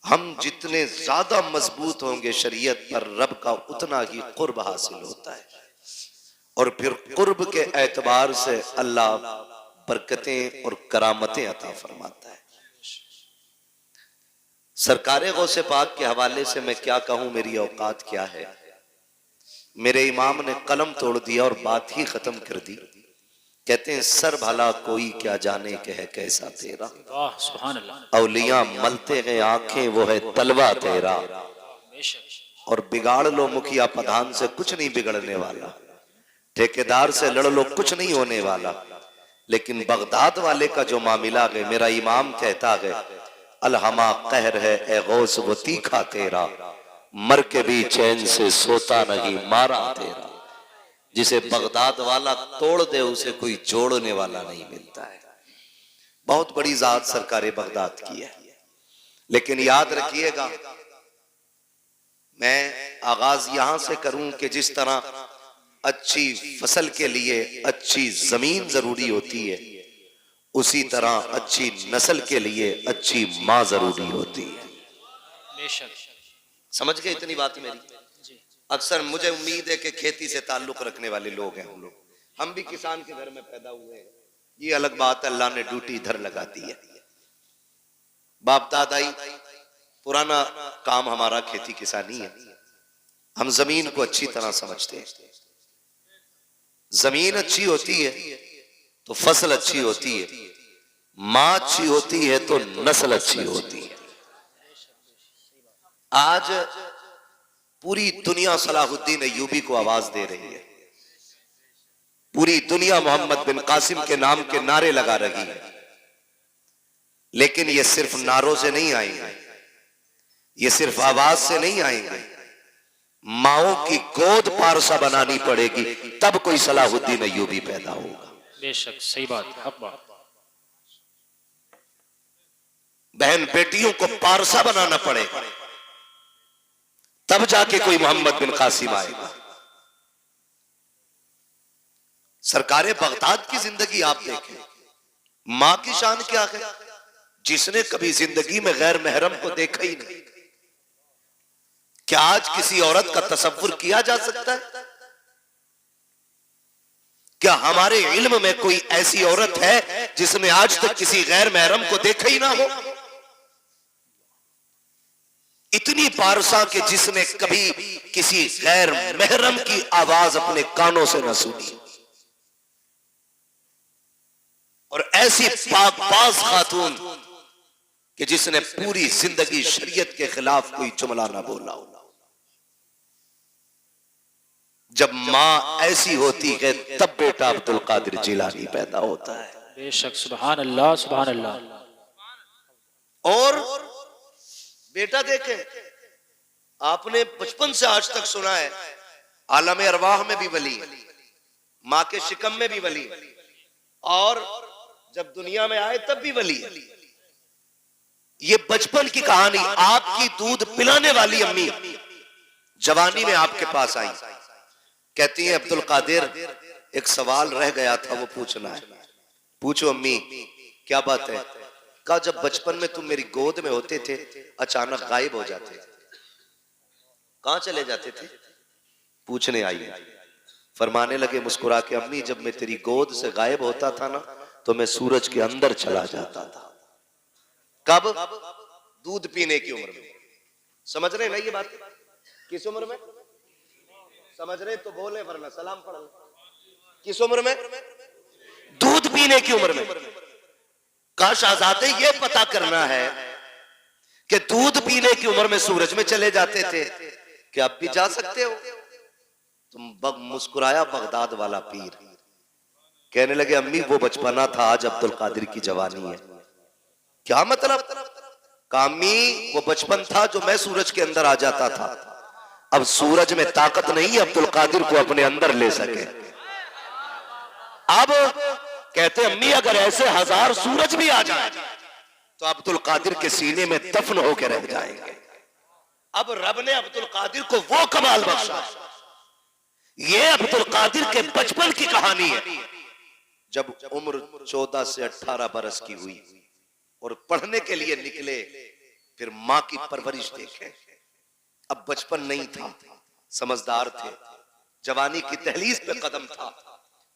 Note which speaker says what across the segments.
Speaker 1: हम जितने ज्यादा मजबूत होंगे शरीयत पर, रब का उतना ही कुर्ब हासिल होता है। और फिर कुर्ब के एतबार से अल्लाह बरकतें और करामतें अता फरमाता है। सरकारे गौसे पाक के हवाले से मैं क्या कहूं, मेरी औकात क्या है। मेरे इमाम ने कलम तोड़ दिया और बात ही खत्म कर दी। कहते हैं सर भला कोई क्या जाने के है कैसा तेरा,
Speaker 2: सुभान अल्लाह।
Speaker 1: औलिया मलते हैं आंखें वो है तलवा तेरा। और बिगाड़ लो मुखिया प्रधान से कुछ नहीं बिगड़ने वाला, ठेकेदार से लड़ लो कुछ नहीं होने वाला। लेकिन बगदाद वाले का जो मामला है, मेरा इमाम कहता है अलहमा कहर है ए गौस वो तीखा तेरा, मर के भी चैन से सोता नहीं मारा तेरा। जिसे बगदाद वाला तोड़ दे उसे कोई जोड़ने वाला नहीं मिलता है। बहुत बड़ी जात सरकारे बगदाद की है। लेकिन याद रखिएगा, मैं आगाज यहां से करूं कि जिस तरह अच्छी फसल के लिए अच्छी जमीन जरूरी होती है, उसी तरह अच्छी नस्ल के लिए अच्छी मां जरूरी होती है।
Speaker 2: बेशक।
Speaker 1: समझ गए इतनी बात मेरी? अक्सर मुझे उम्मीद है कि खेती से ताल्लुक रखने वाले लोग हैं हम भी किसान के घर में पैदा हुए हैं। ये अलग बात है, अल्लाह ने ड्यूटी इधर लगा दी है। बाप दादाई पुराना काम हमारा खेती किसानी है। हम जमीन को अच्छी तरह समझते हैं। जमीन अच्छी होती है तो फसल अच्छी होती है, मां अच्छी होती है तो नस्ल अच्छी होती है। आज पूरी दुनिया सलाहुद्दीन अय्यूबी को आवाज दे रही है। पूरी दुनिया मोहम्मद बिन कासिम के नाम के नारे लगा रही है। लेकिन ये सिर्फ नारों से नहीं आएंगे, ये सिर्फ आवाज से नहीं आएंगे। माओ की गोद पारसा बनानी पड़ेगी, तब कोई सलाहुद्दीन अय्यूबी पैदा होगा।
Speaker 2: बेशक सही बात, हक बात।
Speaker 1: बहन बेटियों को पारसा बनाना पड़ेगा, तब जाके कोई मोहम्मद बिन कासिम आएगा। सरकारे बगदाद की जिंदगी आप देखें, मां की शान क्या है। जिसने कभी जिंदगी में गैर महरम को देखा ही नहीं, क्या आज किसी औरत का तसव्वुर किया जा सकता है? क्या हमारे इल्म में कोई ऐसी औरत है जिसने आज तक किसी गैर महरम को देखा ही ना हो? इतनी पारसा के जिसने कभी किसी गैर महरम की आवाज अपने कानों से न सुनी। और ऐसी पाकबाज खातून कि जिसने पूरी जिंदगी शरीयत के खिलाफ कोई जुमला ना बोला हो। जब मां ऐसी होती है तब बेटा अब्दुल कादिर जिलानी पैदा होता है।
Speaker 2: बेशक, सुभान अल्लाह, सुभान अल्लाह।
Speaker 1: और बेटा देखें, आपने बचपन से आज तक सुना है आलम अरवाह में भी वली, मां के शिकम में भी वली, और जब दुनिया में आए तब भी वली। ये बचपन की कहानी। आपकी दूध पिलाने वाली अम्मी जवानी में आपके पास आई, कहती है अब्दुल कादिर एक सवाल रह गया था, वो पूछना है। पूछो अम्मी, क्या बात है? कहा जब बचपन में तुम मेरी गोद में होते थे अचानक गायब हो जाते, कहां चले जाते थे? पूछने आई। फरमाने लगे मुस्कुरा के, अम्मी जब मैं तेरी गोद से गायब होता था ना तो मैं सूरज के अंदर चला जाता था। कब? दूध पीने की उम्र में। समझ रहे ना ये बात? किस उम्र में समझ रहे तो बोले, वरना सलाम पढ़ लो। किस उम्र में? दूध पीने की उम्र में। काश आजादे ये पता करना है कि दूध पीने की उम्र में सूरज में चले जाते थे, क्या अब भी जा सकते हो? तुम मुस्कुराया बगदाद वाला पीर, कहने लगे अम्मी वो बचपना था, आज अब्दुल कादिर की जवानी है। क्या मतलब? कामी वो बचपन था जो मैं सूरज के अंदर आ जाता था, अब सूरज में ताकत नहीं है अब्दुल कादिर को अपने अंदर ले सके। अब कहते अम्मी अगर ऐसे 1000 सूरज भी आ जाए तो अब्दुल कादिर के सीने में दफन होकर रह जाएंगे। अब रब ने अब्दुल कादिर को वो कमाल बख्शा। ये अब्दुल कादिर के बचपन की कहानी है। जब उम्र 14 से 18 बरस की हुई और पढ़ने के लिए निकले फिर माँ की परवरिश देखें। अब बचपन नहीं था, समझदार थे, जवानी की दहलीज पे कदम था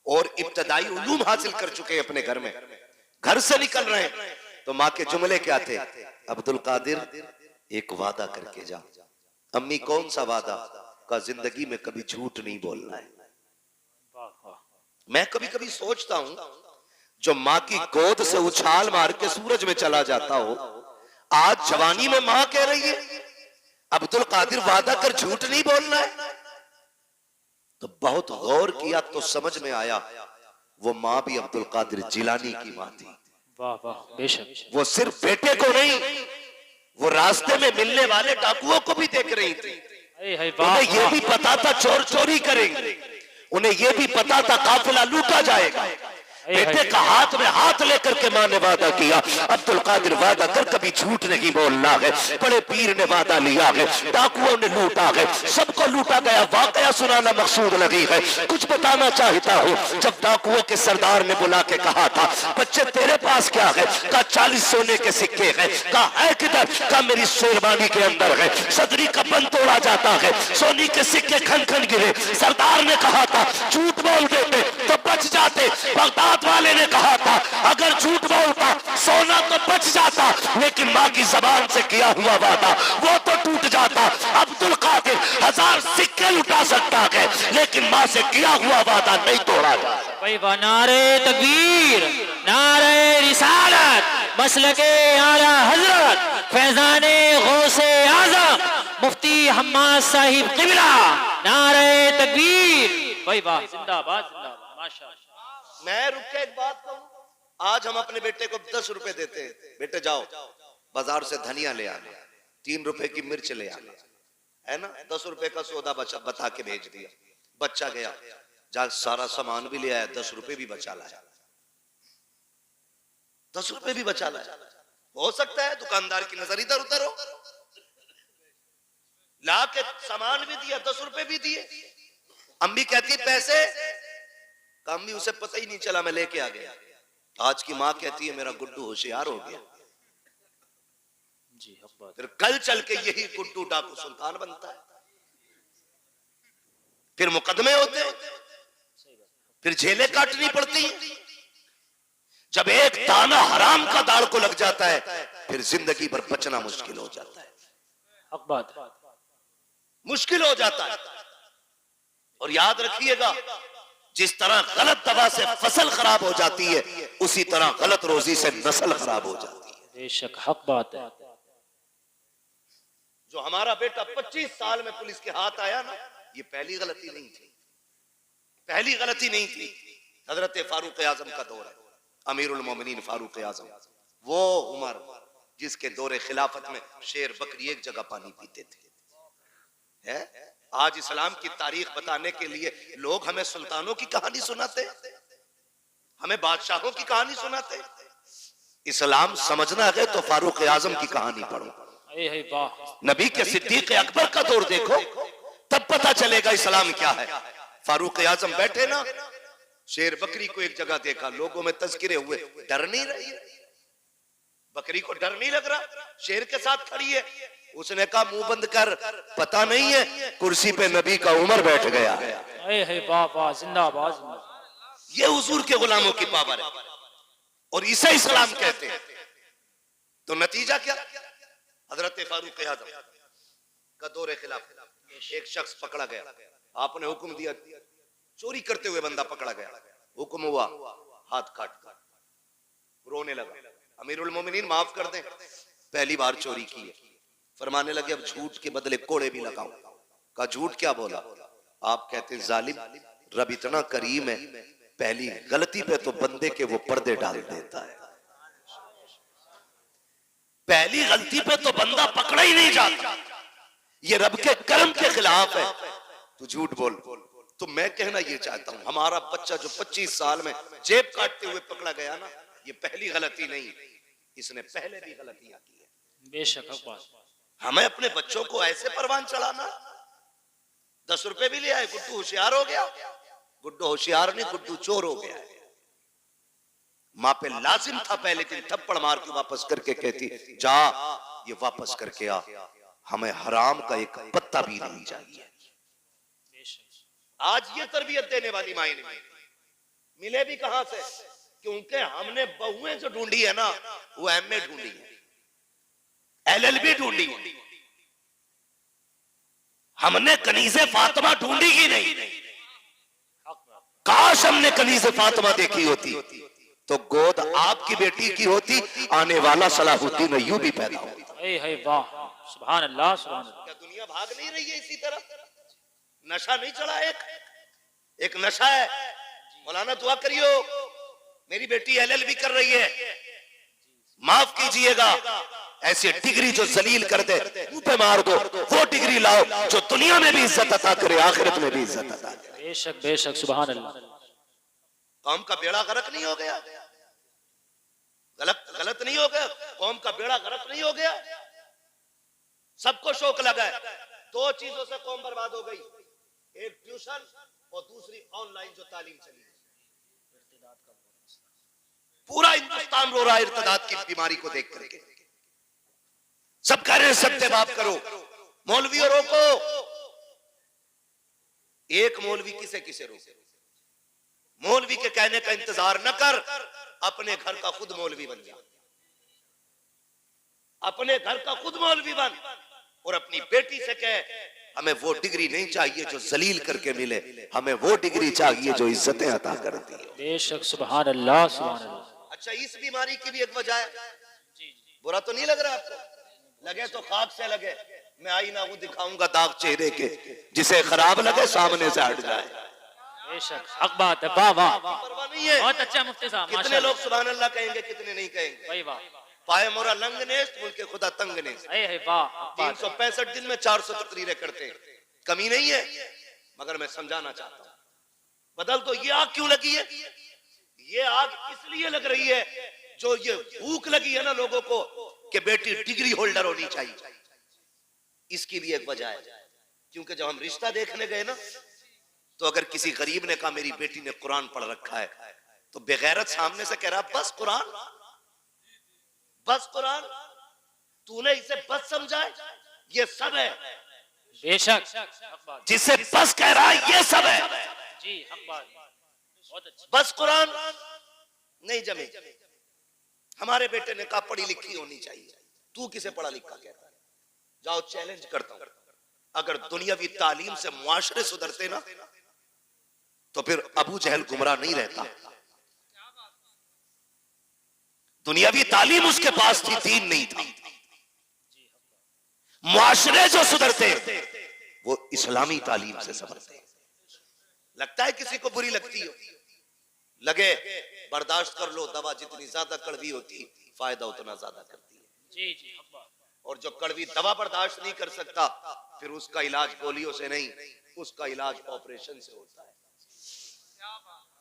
Speaker 1: और इब्तदाई उलूम हासिल कर चुके हैं अपने घर में। घर से निकल रहे हैं तो माँ के जुमले क्या थे? अब्दुल कादिर एक वादा करके जा। अम्मी कौन सा वादा? का जिंदगी में कभी झूठ नहीं बोलना है। मैं कभी कभी सोचता हूं, जो माँ की गोद से उछाल मार के सूरज में चला जाता हो, आज जवानी में माँ कह रही है अब्दुल कादिर वादा कर झूठ नहीं बोलना है। तो बहुत गौर किया तो समझ में आया वो माँ भी अब्दुल कादिर जिलानी की माँ थी।
Speaker 2: वाह वाह, बेशक।
Speaker 1: वो सिर्फ बेटे को नहीं, वो रास्ते में मिलने वाले डाकुओं को भी देख रही थी। उन्हें ये भी पता था चोर चोरी करेंगे, उन्हें ये भी पता था काफिला लूटा जाएगा। बेटे का हाथ में हाथ लेकर के माँ ने वादा किया, अब्दुल कादिर वादा कर कभी झूठ नहीं बोलना है। बड़े पीर ने वादा लिया है, डाकुओं ने लूटा है, सबको लूटा गया। वाकया सुनाना मकसूद नहीं है, कुछ बताना चाहता हूँ। जब डाकुओं के सरदार ने बुला के कहा था, बच्चे तेरे पास क्या है? का 40 सोने के सिक्के हैं। कहा है किधर? का मेरी शेरवानी के अंदर है। सदरी का बंद तोड़ा जाता है, सोने के सिक्के खन खन गिरे। सरदार ने कहा था झूठ बोल देते तो बच जाते। बगदाद वाले ने कहा था अगर झूठ बोलता सोना तो बच जाता, लेकिन माँ की जबान से किया हुआ वादा वो तो टूट जाता। अब्दुल कादिर 1000 सिक्के लुटा सकता है, लेकिन माँ से किया हुआ वादा नहीं तोड़ा जाता।
Speaker 2: भाई वाह, नारे तकबीर, नारे रिसालत, मसलके आला हजरत, फैजाने गौसे आजम, मुफ्ती हम्माद साहिब किबला, नारे तकबीर। भाई वाह, जिंदाबाद जिंदाबाद, माशाअल्लाह।
Speaker 1: मैं रुक के एक बात कहूं, आज हम अपने बेटे को 10 रुपए देते हैं, बेटे जाओ बाजार से धनिया ले आना, 3 रुपए की मिर्च ले आना, है ना? 10 रुपए का सौदा बता के भेज दिया। बच्चा गया, जा सारा सामान भी ले आया, 10 रुपए भी बचा लाया। 10 रुपए भी बचा लाया। हो सकता है दुकानदार की नजर इधर उधर हो, ला के सामान भी दिया, 10 रुपए भी दिए। अम्मी कहती पैसे, अम्मी उसे पता ही नहीं चला, मैं लेके आ गया। आज की माँ कहती है मेरा गुड्डू होशियार हो गया।
Speaker 2: जी,
Speaker 1: फिर कल चल के यही गुड्डू डाकू सुल्तान बनता है, फिर मुकदमे होते हैं, फिर जेलें काटनी पड़ती हैं। जब एक दाना हराम का दाल को लग जाता है, फिर जिंदगी भर बचना मुश्किल हो जाता है,
Speaker 2: हक बात,
Speaker 1: मुश्किल हो जाता है। और याद रखिएगा, जिस तरह गलत दवा से फसल खराब हो जाती है, उसी तरह गलत रोजी से नस्ल खराब हो जाती है।
Speaker 2: बेशक हक बात है।
Speaker 1: जो हमारा बेटा 25 साल में पुलिस के हाथ आया ना, ये पहली गलती नहीं थी, पहली गलती नहीं थी। हजरत फारूक आजम का दौर है, अमीरुल मोमिनीन फारूक आजम, वो उमर जिसके दौरे खिलाफत में शेर बकरी एक जगह पानी पीते थे। है? आज इस्लाम की तारीख बताने के लिए लोग हमें सुल्तानों की कहानी सुनाते, हमें बादशाहों की कहानी सुनाते। इस्लाम समझना है तो फारूक आजम की कहानी पढ़ो, नबी के सिद्दीक अकबर का दौर देखो, तब पता चलेगा इस्लाम क्या है। फारूक आजम बैठे ना, शेर बकरी को एक जगह देखा, लोगों में तज़किरे हुए, डर नहीं रही, बकरी को डर नहीं लग रहा, शेर के साथ खड़ी है। उसने कहा मुंह बंद कर, पता नहीं है कुर्सी पे नबी का उमर बैठ गया है। ये हुजूर के गुलामों की पावर है और इसे इस्लाम कहते हैं। तो नतीजा क्या? हजरत फारूक आजम का दौरे खिलाफ एक शख्स पकड़ा गया, आपने हुक्म दिया, चोरी करते हुए बंदा पकड़ा गया, हुक्म हुआ हाथ काट कर, रोने लगा, अमीरुल मोमिनीन माफ कर दें, पहली बार चोरी की है। फरमाने लगे अब झूठ के बदले कोड़े भी लगाओ। कहा झूठ क्या बोला? आप कहते जालिम, रब इतना करीम है, पहली गलती पे तो बंदे के वो पर्दे डाल देता है, पहली गलती पे तो बंदा पकड़ा ही नहीं जाता, ये रब के करम के खिलाफ है, तू झूठ बोल। तो मैं कहना ये चाहता हूं, हमारा बच्चा जो 25 साल में जेब काटते हुए पकड़ा गया ना, ये पहली गलती नहीं, इसने पहले भी गलतियां की है।
Speaker 2: बेशक
Speaker 1: हमें अपने बच्चों को ऐसे परवान चढ़ाना, 10 रुपए भी ले आए, गुड्डू होशियार हो गया। गुड्डू होशियार नहीं, गुड्डू चोर हो गया है। माँ पे लाजिम था पहले दिन थप्पड़ मार के वापस करके कहती जा ये वापस करके आ, हमें हराम का एक पत्ता भी नहीं चाहिए। आज ये तरबियत देने वाली माएं मिले भी कहां से? क्योंकि हमने बहुएं जो ढूंढी है ना, वो एमए ढूंढी है, एलएलबी ढूंढी है, हमने कनीज़े फातिमा ढूंढी ही नहीं। काश हमने कनीज़े फातिमा देखी होती तो गोद आपकी बेटी की होती, आने वाला सलाहुद्दीन अय्यूबी पैदा होता।
Speaker 2: वाह, सुभान अल्लाह, सुभान अल्लाह।
Speaker 1: क्या दुनिया भाग नहीं रही है इसी तरह? नशा नहीं चढ़ा? एक नशा है। मौलाना दुआ करियो, मेरी बेटी एलएलबी कर रही है, माफ कीजिएगा, ऐसी डिग्री जो जलील कर दे मुंह पे मार दो, वो डिग्री लाओ जो दुनिया में भी इज्जत अता करे, आखिरत में भी इज्जत अता करे।
Speaker 2: बेशक बेशक, सुभान अल्लाह।
Speaker 1: कौम का बेड़ा गर्क नहीं हो गया? गलत नहीं हो गया? कौम का बेड़ा गर्क नहीं हो गया? सबको शौक लगा है। दो चीजों से कौम बर्बाद हो गई, एक ट्यूशन और दूसरी ऑनलाइन जो तालीम चली। पूरा हिंदुस्तान रो रहा है इर्तिदाद की बीमारी को देख करके। सब कह रहे हैं सत्य बात करो, मौलवियों रोको। एक मौलवी किसे किसे रोके? मौलवी के कहने का इंतजार न कर, अपने घर का खुद मौलवी बन जा। अपने घर का खुद मौलवी बन और अपनी बेटी से कह, हमें वो डिग्री नहीं चाहिए जो जलील करके मिले, हमें वो डिग्री चाहिए जो इज्जतें अता करती है।
Speaker 2: बेशक, सुभान अल्लाह, सुभान अल्लाह।
Speaker 1: अच्छा, इस बीमारी की भी एक वजह है। बुरा तो नहीं लग रहा आपको? लगे तो खाक से लगे, मैं आईना वो दिखाऊंगा दाग चेहरे के, जिसे खराब लगे सामने से हट जाए।
Speaker 2: बेशक, हक बात है। वाह वाह,
Speaker 1: परवाह नहीं है।
Speaker 2: बहुत अच्छा मुफ्ती साहब।
Speaker 1: कितने लोग सुभान अल्लाह कहेंगे, कितने नहीं कहेंगे?
Speaker 2: भाई वाह,
Speaker 1: पाए मोरा लंग नेस्त, मुल्के खुदा तंग नेस्त।
Speaker 2: वाह।
Speaker 1: 365 दिन में 400 तकरीरें करते हैं, कमी नहीं है। मगर मैं समझाना चाहता हूं, बदल तो ये आग क्यों लगी है? ये आग इसलिए लग रही है, जो ये भूख लगी है ना लोगों को कि बेटी डिग्री होल्डर होनी चाहिए, इसकी भी एक वजह है। क्योंकि जब हम रिश्ता देखने गए ना, तो अगर किसी गरीब ने कहा मेरी बेटी ने कुरान पढ़ रखा है, तो बेगैरत सामने से कह रहा बस कुरान, बस कुरान, तूने इसे बस समझा है, ये सब है।
Speaker 2: बेशक,
Speaker 1: जिसे बस कह रहा है ये सब है
Speaker 2: जी, हक बात, बहुत अच्छा।
Speaker 1: बस कुरान नहीं जमे। हमारे बेटे ने कहा पढ़ी लिखी होनी चाहिए, तू किसे पढ़ा लिखा कहता है? जाओ चैलेंज करता हूं, अगर दुनियावी तालीम से मुआशरे सुधरते ना, तो फिर अबू जहल गुमराह नहीं रहता। दुनियावी तालीम उसके पास थी, दीन नहीं था। मुआशरे जो सुधरते वो इस्लामी तालीम से सुधरते। लगता है किसी को बुरी लगती हो, लगे बर्दाश्त कर लो, दवा जितनी ज्यादा कड़वी होती फायदा उतना ज्यादा करती है। जी जी, और जो कड़वी दवा बर्दाश्त नहीं कर सकता, फिर उसका इलाज गोलियों से नहीं, उसका इलाज ऑपरेशन से होता है।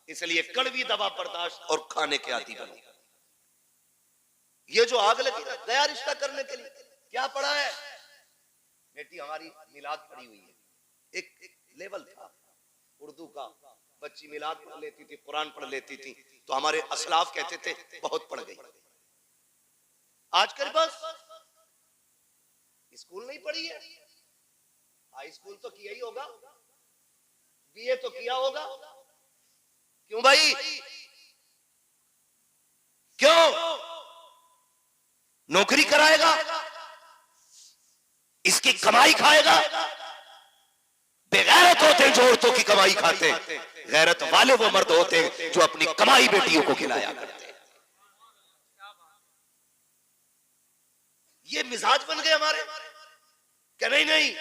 Speaker 1: इसलिए कड़वी दवा बर्दाश्त और खाने के आदी बनो। ये जो आग लगी ना गया रिश्ता करने के लिए, क्या पढ़ा है? बेटी हमारी मिलाद पढ़ी हुई है, एक लेवल था उर्दू का, बच्ची मिलाद पढ़ लेती थी, कुरान पढ़ लेती थी, तो हमारे असलाफ कहते थे बहुत पढ़ गई। आजकल बस स्कूल नहीं पढ़ी है, हाई स्कूल तो किया ही होगा, बीए तो किया होगा। क्यों भाई, क्यों? नौकरी कराएगा, इसकी कमाई खाएगा। बेगैरत होते हैं जो औरतों की कमाई खाते हैं, गैरत वाले वो मर्द होते हैं जो अपनी कमाई बेटियों को खिलाया करते हैं। ये मिजाज बन गए हमारे, क्या नहीं नहीं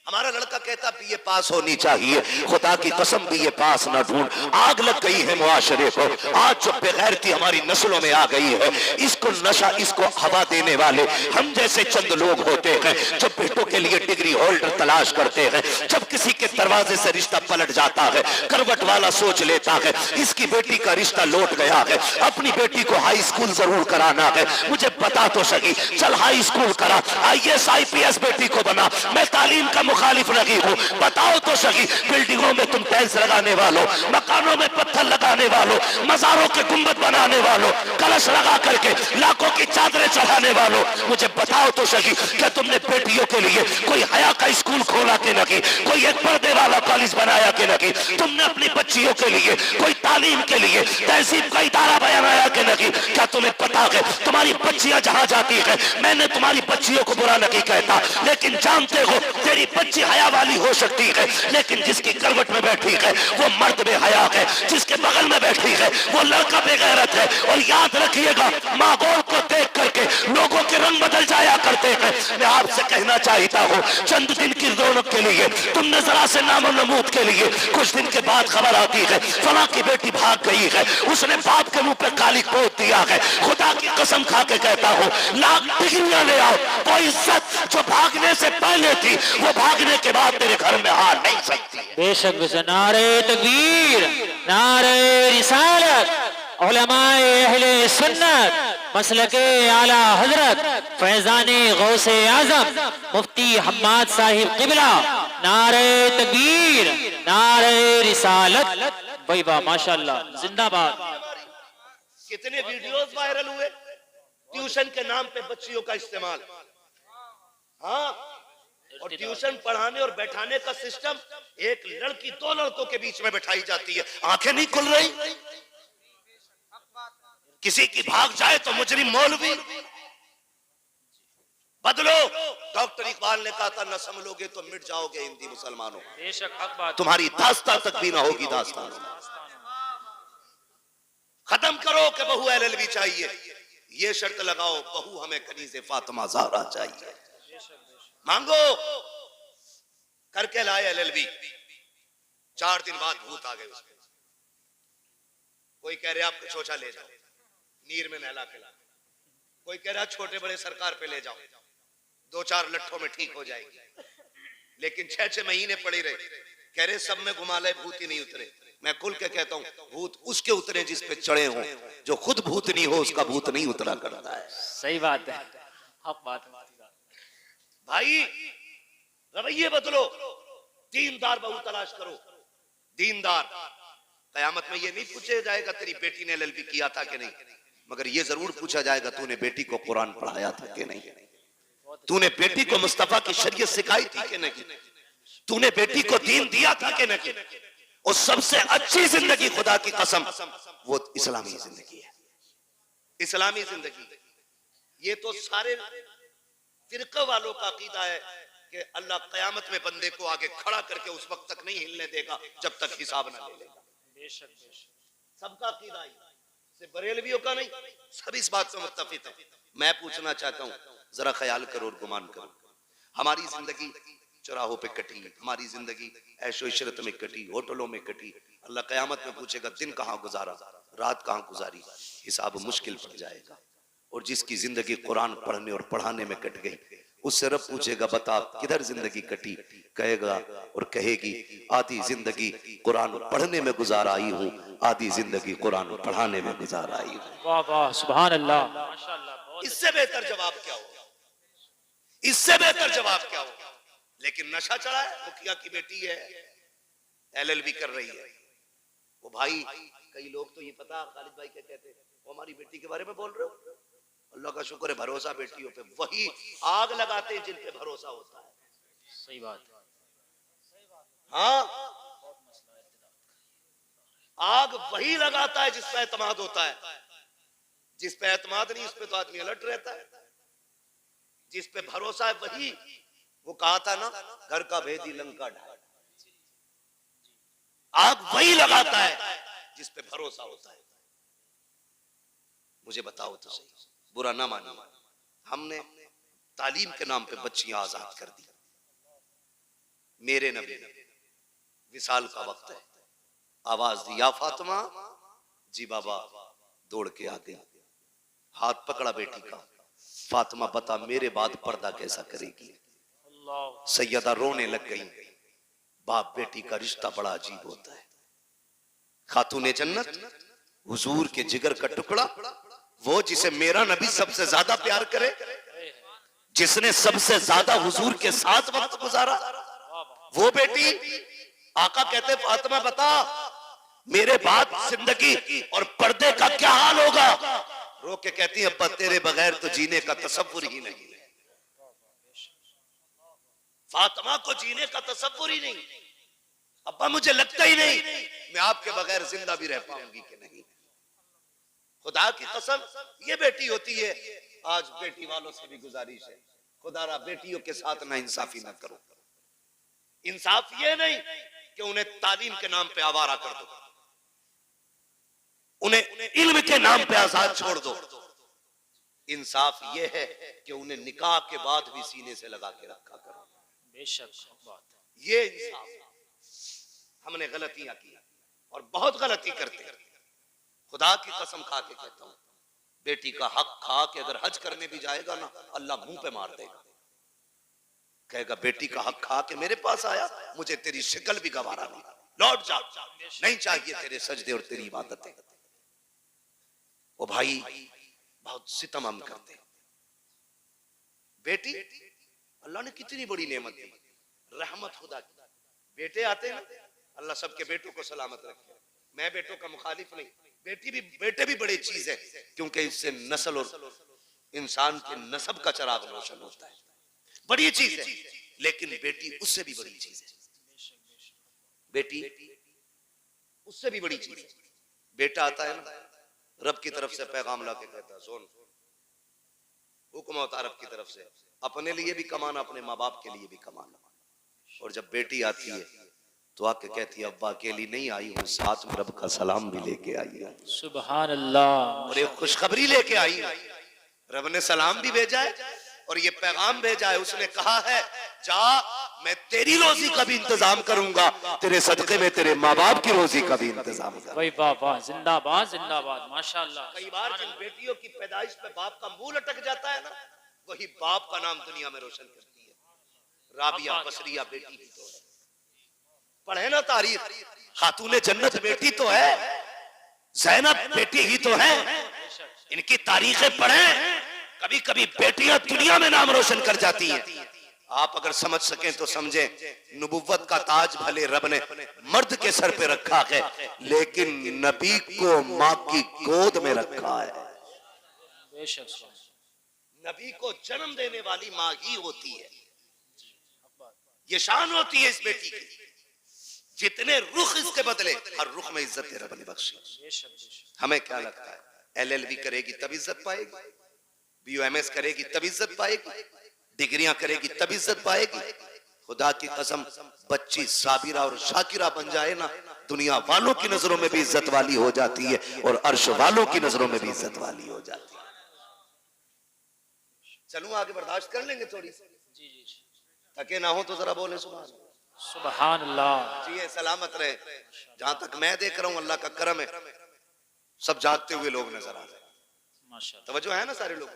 Speaker 1: हमारा लड़का कहता बीए पास होनी चाहिए, खुदा की कसम बीए पास ना ढूंढ। आग लग गई है मुआशरे को, आज जो बेगैरती हमारी नस्लों में आ गई है, इसको नशा, इसको हवा देने वाले हम जैसे चंद लोग होते हैं जो बेटों के लिए डिग्री होल्डर तलाश करते हैं। जब किसी के दरवाजे से रिश्ता पलट जाता है, करवट वाला सोच लेता है इसकी बेटी का रिश्ता लौट गया है, अपनी बेटी को हाई स्कूल जरूर कराना है, मुझे बता तो सही, चल हाई स्कूल करा, IAS IPS बेटी को बना, मैं तालीम का
Speaker 3: मुखालिफ नहीं हूँ। बताओ तो सही, बिल्डिंगों में तुम टाइल्स लगाने वालों, मकानों में पत्थर लगाने वालों, मजारों के गुंबद बनाने वालों, कलश लगा करके लाखों की चादरें चढ़ाने वालों, मुझे बताओ तो सही, क्या तुमने बेटियों के लिए कोई हया का स्कूल खोला के नहीं, कोई एक पर्दे वाला कॉलेज बनाया के नहीं, तुमने अपनी बच्चियों के लिए कोई तालीम के लिए तहजीब का इदारा बनाया के नहीं? क्या तुम्हें पता है तुम्हारी बच्चियां जहां जाती है, मैंने तुम्हारी बच्चियों को बुरा नहीं कहता, लेकिन जानते हो तेरी बच्ची हया वाली हो सकती है, लेकिन जिसकी करवट में बैठी है वो मर्द बेहया है, जिसके बगल में बैठी है वो लड़का बेगैरत है। और याद रखिएगा, माहौल को देख करके लोगों के रंग बदल जाया करते हैं। मैं आपसे कहना चाहता हूँ, चंद दिन की रौनक के लिए तुमने जरा से नामो नमूद के लिए कुछ दिन के बाद खबर आती है फला की बेटी भाग गई है, उसने बाप के मुंह पे काली पोत दिया है। खुदा की कसम खा के कहता हूँ, लाख डिग्रियां ले आओ, वो इज्जत जो भागने से पहले थी वो भागने के बाद तेरे घर में आ नहीं सकती है।
Speaker 2: बेशक नारे तकबीर, नारे रिसालत, उलमाए अहले सुन्नत, मसलके आला हजरत फैजाने गौसे आजम मुफ्ती हम्माद साहिब किबला, नारे तकबीर, नारे रिसालत। भाई वाह, माशाल्लाह, जिंदाबाद।
Speaker 1: कितने वीडियोस वायरल हुए ट्यूशन के नाम पे बच्चियों का इस्तेमाल। हाँ, और ट्यूशन पढ़ाने और बैठाने का सिस्टम, एक लड़की दो लड़कों के बीच में बैठाई जाती है, आंखें नहीं खुल रही। किसी की भाग जाए तो मुजरिम मौलवी। बदलो, डॉक्टर इकबाल ने कहा था, न संभलोगे तो मिट जाओगे हिंदी मुसलमानों,
Speaker 2: बेशक हक बात।
Speaker 1: तुम्हारी दास्तां तक भी ना होगी दास्तां। खत्म करो कि बहू एलएलबी चाहिए, ये शर्त लगाओ, बहू हमें कनीज़े फातिमा ज़हरा चाहिए। मांगो, करके लाए एलएलबी, 4 दिन बाद भूत आ गए उसके। कोई कह रहे आपको चोचा ले जाओ, नीर में नहला के ला। कोई कह रहा छोटे बड़े सरकार पे ले जाओ, 2-4 लट्ठों में ठीक हो जाएगी। लेकिन 6-6 महीने पड़ी रहे, कह रहे सब में घुमा ले, भूत ही नहीं उतरे। मैं खुल के कहता हूँ, भूत उसके उतरे जिस पे चढ़े हों, जो खुद भूत नहीं हो उसका भूत नहीं उतरा करता है।
Speaker 2: सही बात है, हक बात है
Speaker 1: भाई। रवैये बदलो, दीनदार बहू तलाश करो, दीनदार। कयामत में ये नहीं पूछा जाएगा तेरी बेटी ने एलएलबी किया था कि नहीं, मगर ये जरूर पूछा जाएगा तूने बेटी को कुरान पढ़ाया था कि नहीं, तूने बेटी को मुस्तफा की शरीयत सिखाई थी कि नहीं, तूने बेटी को दीन दिया था कि नहीं। और सबसे अच्छी जिंदगी, खुदा की कसम, वो इस्लामी जिंदगी है, इस्लामी जिंदगी। ये तो सारे फिरका वालों का अकीदा है कि अल्लाह कयामत में बंदे को आगे खड़ा करके उस वक्त तक नहीं हिलने देगा जब तक हिसाब ना ले लेगा। सबका अकीदा है, सिर्फ बरेलवियों का नहीं, सब इस बात से मुत्तफिक है। मैं पूछना चाहता हूँ, जरा ख्याल करो और गुमान करो, हमारी जिंदगी चौराहों पे कटी, हमारी जिंदगी ऐशो इशरत में कटी, होटलों में कटी। अल्लाह कयामत में पूछेगा दिन कहाँ गुजारा, रात कहाँ गुजारी, हिसाब मुश्किल पड़ जाएगा। और जिसकी जिंदगी कुरान पढ़ने और पढ़ाने में कट गई, उससे रब पूछेगा बता किधर जिंदगी कटी, कहेगा और कहेगी आधी जिंदगी कुरान पढ़ने में गुजार आई हूँ, आधी जिंदगी कुरान पढ़ाने में गुजार आई हूँ।
Speaker 2: वाह वाह, सुभान अल्लाह, माशाअल्लाह।
Speaker 1: इससे बेहतर जवाब क्या होगा, इससे बेहतर जवाब क्या होगा। लेकिन नशा चढ़ा है, मुखिया की बेटी है, एलएलबी कर रही है। वो भाई, कई लोग तो ये पता खालिद भाई क्या कहते हैं, वो हमारी बेटी के बारे में बोल रहे हो, अल्लाह का शुक्र है भरोसा बेटियों पे, वही आग लगाते हैं जिन पे भरोसा होता है।
Speaker 2: सही बात,
Speaker 1: हाँ, आग वही लगाता है जिस पे एतमाद होता है, जिस पे एतमाद नहीं उस पे तो आदमी अलर्ट रहता है। जिस पे भरोसा है वही, वो कहा था ना, घर का भेदी लंका ढाए। आग वही लगाता है जिस पे भरोसा होता है। मुझे बताओ तो सही, बुरा ना मानो, हमने तालीम के नाम पे बच्चियां आजाद कर दी। मेरे नबी विसाल का वक्त है, आवाज दी या फातिमा, जी बाबा, दौड़ के आ गई, हाथ पकड़ा बेटी का, फातिमा बता मेरे बाद पर्दा कैसा करेगी। सैयदा रोने लग गई। बाप बेटी का रिश्ता बड़ा अजीब होता है। खातूने जन्नत, हुजूर के जिगर का टुकड़ा, वो जिसे मेरा नबी सबसे ज्यादा प्यार करे, जिसने सबसे ज्यादा हुजूर के साथ वक्त गुजारा,
Speaker 3: वो बेटी आका कहते फातिमा बता मेरे बाद जिंदगी और पर्दे का क्या हाल होगा।
Speaker 1: रो के कहती है अब्बा तेरे बगैर तो जीने का तसव्वुर ही नहीं। फातिमा को जीने का तसव्वुर ही नहीं। अब्बा मुझे लगता ही नहीं मैं आपके बगैर जिंदा भी रह पाऊंगी कि नहीं। खुदा की कसम ये बेटी होती है। आज बेटी वालों से भी गुजारिश है, खुदारा बेटियों के साथ ना इंसाफी ना करो। इंसाफ ये नहीं कि उन्हें तालीम के नाम पे आवारा कर दो, उन्हें इल्म के नाम पे आजाद छोड़ दो। इंसाफ ये है कि उन्हें निकाह के बाद भी सीने से लगा के रखा करो।
Speaker 2: बेशक बात है।
Speaker 1: ये इंसाफ। हमने गलतियां की और बहुत गलती करते हैं। खुदा की कसम खा के कहता हूं बेटी का हक खा के अगर हज करने भी जाएगा ना अल्लाह मुंह पे मार देगा। कहेगा बेटी का हक खा के मेरे पास आया, मुझे तेरी शक्ल भी गवारा नहीं, लौट जा, नहीं चाहिए तेरे सजदे और तेरी इबादतें। वो भाई बहुत सितम हम करते। बेटी अल्लाह ने कितनी बड़ी नेमत दी, रहमत खुदा की। बेटे आते हैं ना, अल्लाह सबके बेटों को सलामत रखे। मैं बेटों का मुखालिफ नहीं, बेटे भी बड़ी चीज है क्योंकि इससे नस्ल और इंसान के नस्ब का चिराग रोशन होता है, बड़ी चीज है। लेकिन बेटी उससे भी बड़ी चीज है। बेटी उससे भी बड़ी चीज है। बेटा आता है ना, रब की तरफ से पैगाम ला के कहता है सुन, हुक्म होता है रब की तरफ से, अपने लिए भी कमाना, अपने माँ बाप के लिए भी कमाना। और जब बेटी आती है तो आके कहती है अब्बा अकेली नहीं आई हूँ, साथ में रब का सलाम भी लेके आई है।
Speaker 2: सुभान अल्लाह।
Speaker 1: और एक खुशखबरी लेके आई है। रब ने सलाम भी भेजा है और ये पैगाम भेजा है। उसने कहा है जा मैं तेरी रोजी का भी इंतजाम करूंगा, तेरे सदके में तेरे माँ बाप की रोजी का भी इंतजाम करूंगा।
Speaker 2: भाई बाबा जिंदाबाद जिंदाबाद माशाअल्लाह।
Speaker 1: कई बार जिन बेटियों की पैदाइश पे बाप का मुंह लटक जाता है ना, वही बाप का नाम दुनिया में रोशन करती है। राबिया बसरिया बेटी ही तो है। पढ़े ना तारीख, खातूने जन्नत बेटी तो है, ज़ैनब बेटी ही तो है। इनकी तारीखें पढ़े, कभी कभी बेटियां दुनिया में नाम रोशन कर जाती हैं। आप अगर समझ सकें तो समझें। नबुव्वत का ताज भले रब ने मर्द के सर पे रखा है, लेकिन नबी को माँ की गोद में रखा है।
Speaker 2: बेशक
Speaker 1: नबी को जन्म देने वाली माँ ही होती है। ये शान होती है इस बेटी की। जितने रुख इसके बदले, हर रुख में इज्जत रब ने बख्शी। हमें क्या लगता है LLB करेगी तब इज्जत पाएगी, BUMS करेगी तब इज्जत पाएगी, डिग्रियां करेगी तब इज्जत पाएगी। खुदा की कसम बच्ची साबिरा और शाकिरा बन जाए ना, दुनिया वालों की नजरों में भी इज्जत वाली हो जाती है और अर्श वालों की नजरों में भी इज्जत वाली हो जाती है। चलूं आगे, बर्दाश्त कर लेंगे थोड़ी सी,
Speaker 2: जी जी
Speaker 1: थके ना हो तो जरा बोले
Speaker 2: सुभान अल्लाह।
Speaker 1: जी सलामत रहे। जहां तक मैं देख रहा हूं अल्लाह का करम है, सब जागते हुए लोग नजर आ रहे हैं।
Speaker 2: माशाअल्लाह
Speaker 1: तवज्जो है ना सारे लोग।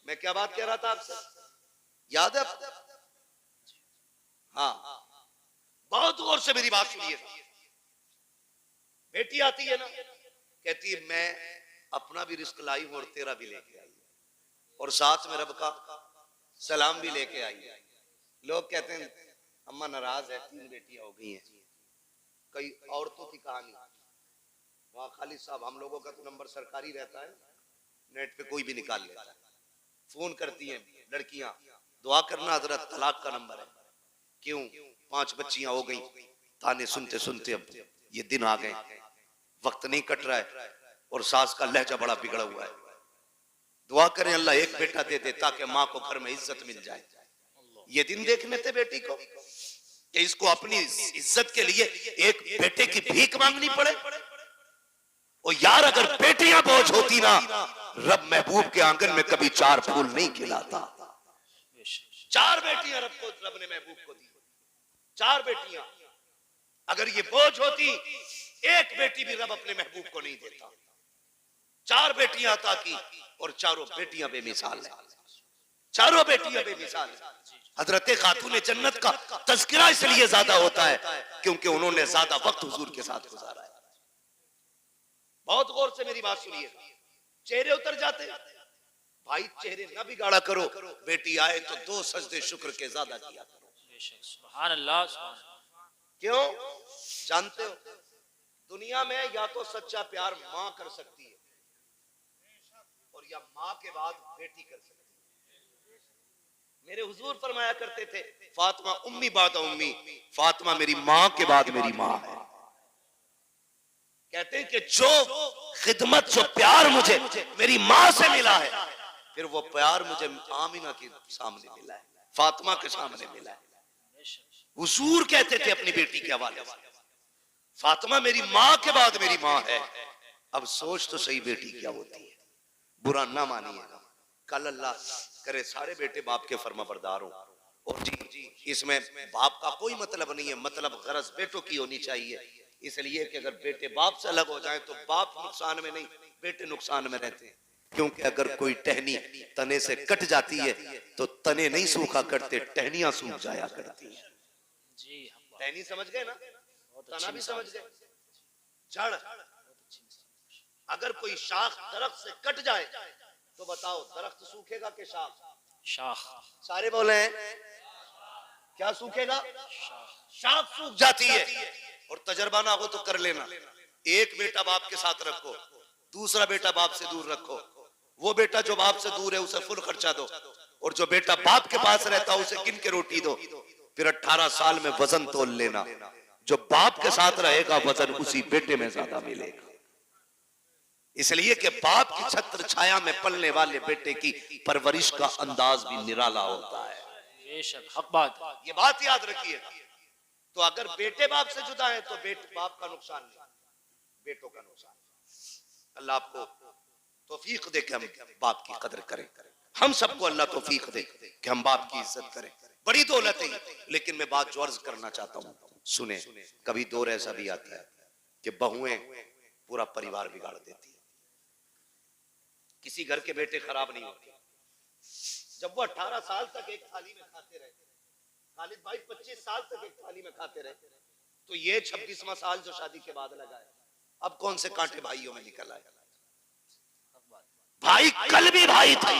Speaker 1: मैं क्या बात कह रहा था आपसे, याद है आपको? हाँ, बहुत गौर से मेरी बात सुनिए। बेटी आती है ना, कहती है मैं अपना भी रिस्क लाई हूं और तेरा भी लेके आई और साथ में रब का सलाम भी लेके आई है। लोग कहते हैं अम्मा नाराज है, 3 बेटियां हो गई हैं। कई औरतों की कहानी, वहां खालिद साहब हम लोगों का तो नंबर सरकारी रहता है, नेट पे कोई भी निकाल लेता है। फोन करती हैं लड़कियां, दुआ करना हजरत तलाक का नंबर है। क्यों? 5 बच्चियां हो गई। ताने सुनते सुनते अब ये दिन आ गए, वक्त नहीं कट रहा है और सास का लहजा बड़ा बिगड़ा हुआ है। दुआ करें अल्लाह एक बेटा दे दे ताकि माँ को घर में इज्जत मिल जाए। ये दिन देखने थे बेटी को कि इसको अपनी इज्जत के लिए एक बेटे की भीख मांगनी पड़े। और यार अगर बेटियां बोझ होती ना, रब महबूब के आंगन में कभी 4 फूल नहीं खिलाता। 4 बेटियां रब ने महबूब को दी, 4 बेटियां। अगर ये बोझ होती, एक बेटी भी रब अपने महबूब को नहीं देता। 4 बेटियां अता की और चारों बेटियां बेमिसाल है। चारों बेटियां बेमिसाल है। हजरत खातून जन्नत का तज़किरा इसलिए ज्यादा होता है क्योंकि उन्होंने ज्यादा वक्त हुजूर के साथ गुजारा है। बहुत गौर से मेरी बात सुनिए। चेहरे उतर जाते भाई, चेहरे ना बिगाड़ा करो। बेटी आए तो 2 सजदे शुक्र के ज्यादा किया करो।
Speaker 2: सुभान अल्लाह, सुभान अल्लाह।
Speaker 1: क्यों? जानते हो, दुनिया में या तो सच्चा प्यार माँ कर सकती है और या माँ के बाद बेटी कर सकती है। मेरे हुजूर फरमाया करते थे, फातिमा उम्मी बाद उम्मी, फातिमा मेरी माँ के बाद मेरी माँ है। कहते हैं कि जो खिदमत, जो प्यार मुझे मेरी माँ से मिला है, फिर वो प्यार मुझे आमिना के सामने मिला है, फातिमा के सामने मिला है। हुजूर कहते थे अपनी बेटी के हवाले से, फातिमा मेरी माँ के बाद मेरी माँ है। अब सोच तो सही बेटी क्या होती है, बुरा ना मानिएगा, कल अल्लाह करे सारे बेटे बाप के फर्माबरदार हो। और जी इसमें बाप का कोई मतलब नहीं है, मतलब गरज बेटों की होनी चाहिए। इसलिए कि अगर बेटे बाप से अलग हो जाए तो बाप नुकसान में नहीं, बेटे नुकसान में रहते हैं। क्योंकि अगर कोई टहनी तने से कट जाती है तो तने नहीं सूखा करते, टहनियां सूख जाया करती है।
Speaker 2: जी,
Speaker 1: टहनी समझ गए ना, तना भी समझ गए, जड़। अगर कोई शाख दरख्त से कट जाए तो बताओ दरख्त सूखेगा कि शाख?
Speaker 2: शाख।
Speaker 1: सारे बोले हैं, क्या सूखेगा? शाख सूख जाती है। और तजर्बा ना हो तो कर लेना, एक बेटा बाप के साथ रखो, दूसरा बेटा बाप से दूर रखो। वो बेटा जो बाप से दूर है उसे फुल खर्चा दो, और जो बेटा बाप के पास रहता है उसे गिन के रोटी दो। फिर 18 साल में वजन तोल लेना, जो बाप के साथ रहेगा वजन उसी बेटे में ज्यादा मिलेगा। इसलिए कि बाप की छत्र छाया में पलने वाले बेटे की परवरिश का अंदाज भी निराला होता है।
Speaker 2: बेशक, हक बात।
Speaker 1: ये बात याद रखिएगा। तो अगर बेटे बाप से जुदा है तो बाप का नुकसान नहीं, बेटों का नुकसान। अल्लाह आपको तौफीक दे कि हम बाप की कदर करें। हम सबको अल्लाह तौफीक दे कि हम बाप की इज्जत करें। बड़ी दौलत है, लेकिन मैं बात जो अर्ज करना चाहता हूँ सुने। कभी दौर ऐसा भी आता है कि बहुएं पूरा परिवार बिगाड़ देती है। किसी घर के बेटे खराब नहीं होते। जब वो 18 साल तक एक थाली में खाते रहे, खालिद भाई 25 साल तक एक थाली में खाते रहे, तो ये 26वां साल जो शादी के बाद लगा है, अब कौन से कांटे भाइयों में निकल आए?
Speaker 3: भाई कल भी भाई था,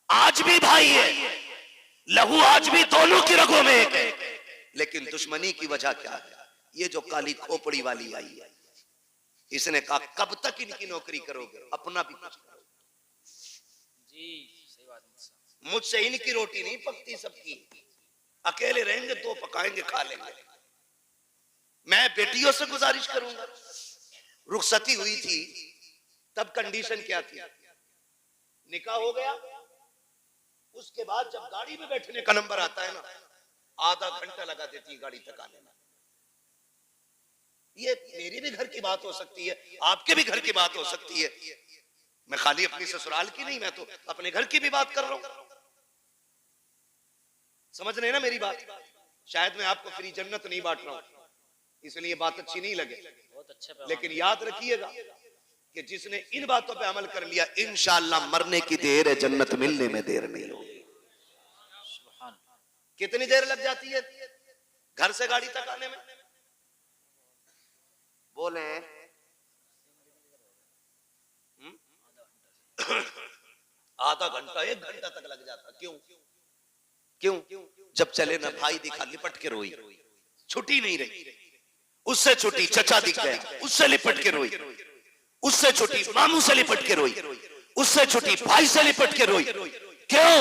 Speaker 3: आज भी भाई है, लहू आज भी दोनों की रगों में एक है।
Speaker 1: लेकिन दुश्मनी की वजह क्या है? ये जो काली खोपड़ी वाली आई है, इसने कहा कब तक इनकी नौकरी करोगे, अपना भी कुछ करो।
Speaker 2: जी, सही बात है।
Speaker 1: मुझसे इनकी रोटी नहीं पकती सबकी, अकेले रहेंगे तो पकाएंगे खा लेंगे। मैं बेटियों से गुजारिश करूंगा। रुखसती हुई थी तब कंडीशन क्या थी? निकाह हो गया, उसके बाद जब गाड़ी में बैठने का नंबर आता है ना, आधा घंटा लगा देती है गाड़ी तक आने में। ये मेरी भी घर की बात हो सकती है, आपके भी घर की बात हो सकती है। मैं खाली अपनी ससुराल की नहीं, मैं तो अपने घर की भी बात कर रहा हूं। समझ रहे हैं ना मेरी बात? शायद मैं आपको फ्री जन्नत नहीं बांट रहा हूं, इसलिए बात अच्छी नहीं लगे,
Speaker 2: बहुत अच्छा।
Speaker 1: लेकिन याद रखिएगा कि जिसने इन बातों पे अमल कर लिया, इंशाअल्लाह मरने की देर है, जन्नत मिलने में देर नहीं होगी। कितनी देर लग जाती है घर से गाड़ी तक आने में? बोले आधा घंटा, 1 घंटा तक लग जाता। क्यों? क्यों? जब चले ना भाई दिखा, लिपट के रोई, छुट्टी नहीं रही। उससे छुट्टी चचा दिख गया, उससे लिपट के रोई, उससे छुट्टी मामू से लिपट के रोई, उससे छुट्टी भाई से लिपट के रोई। क्यों?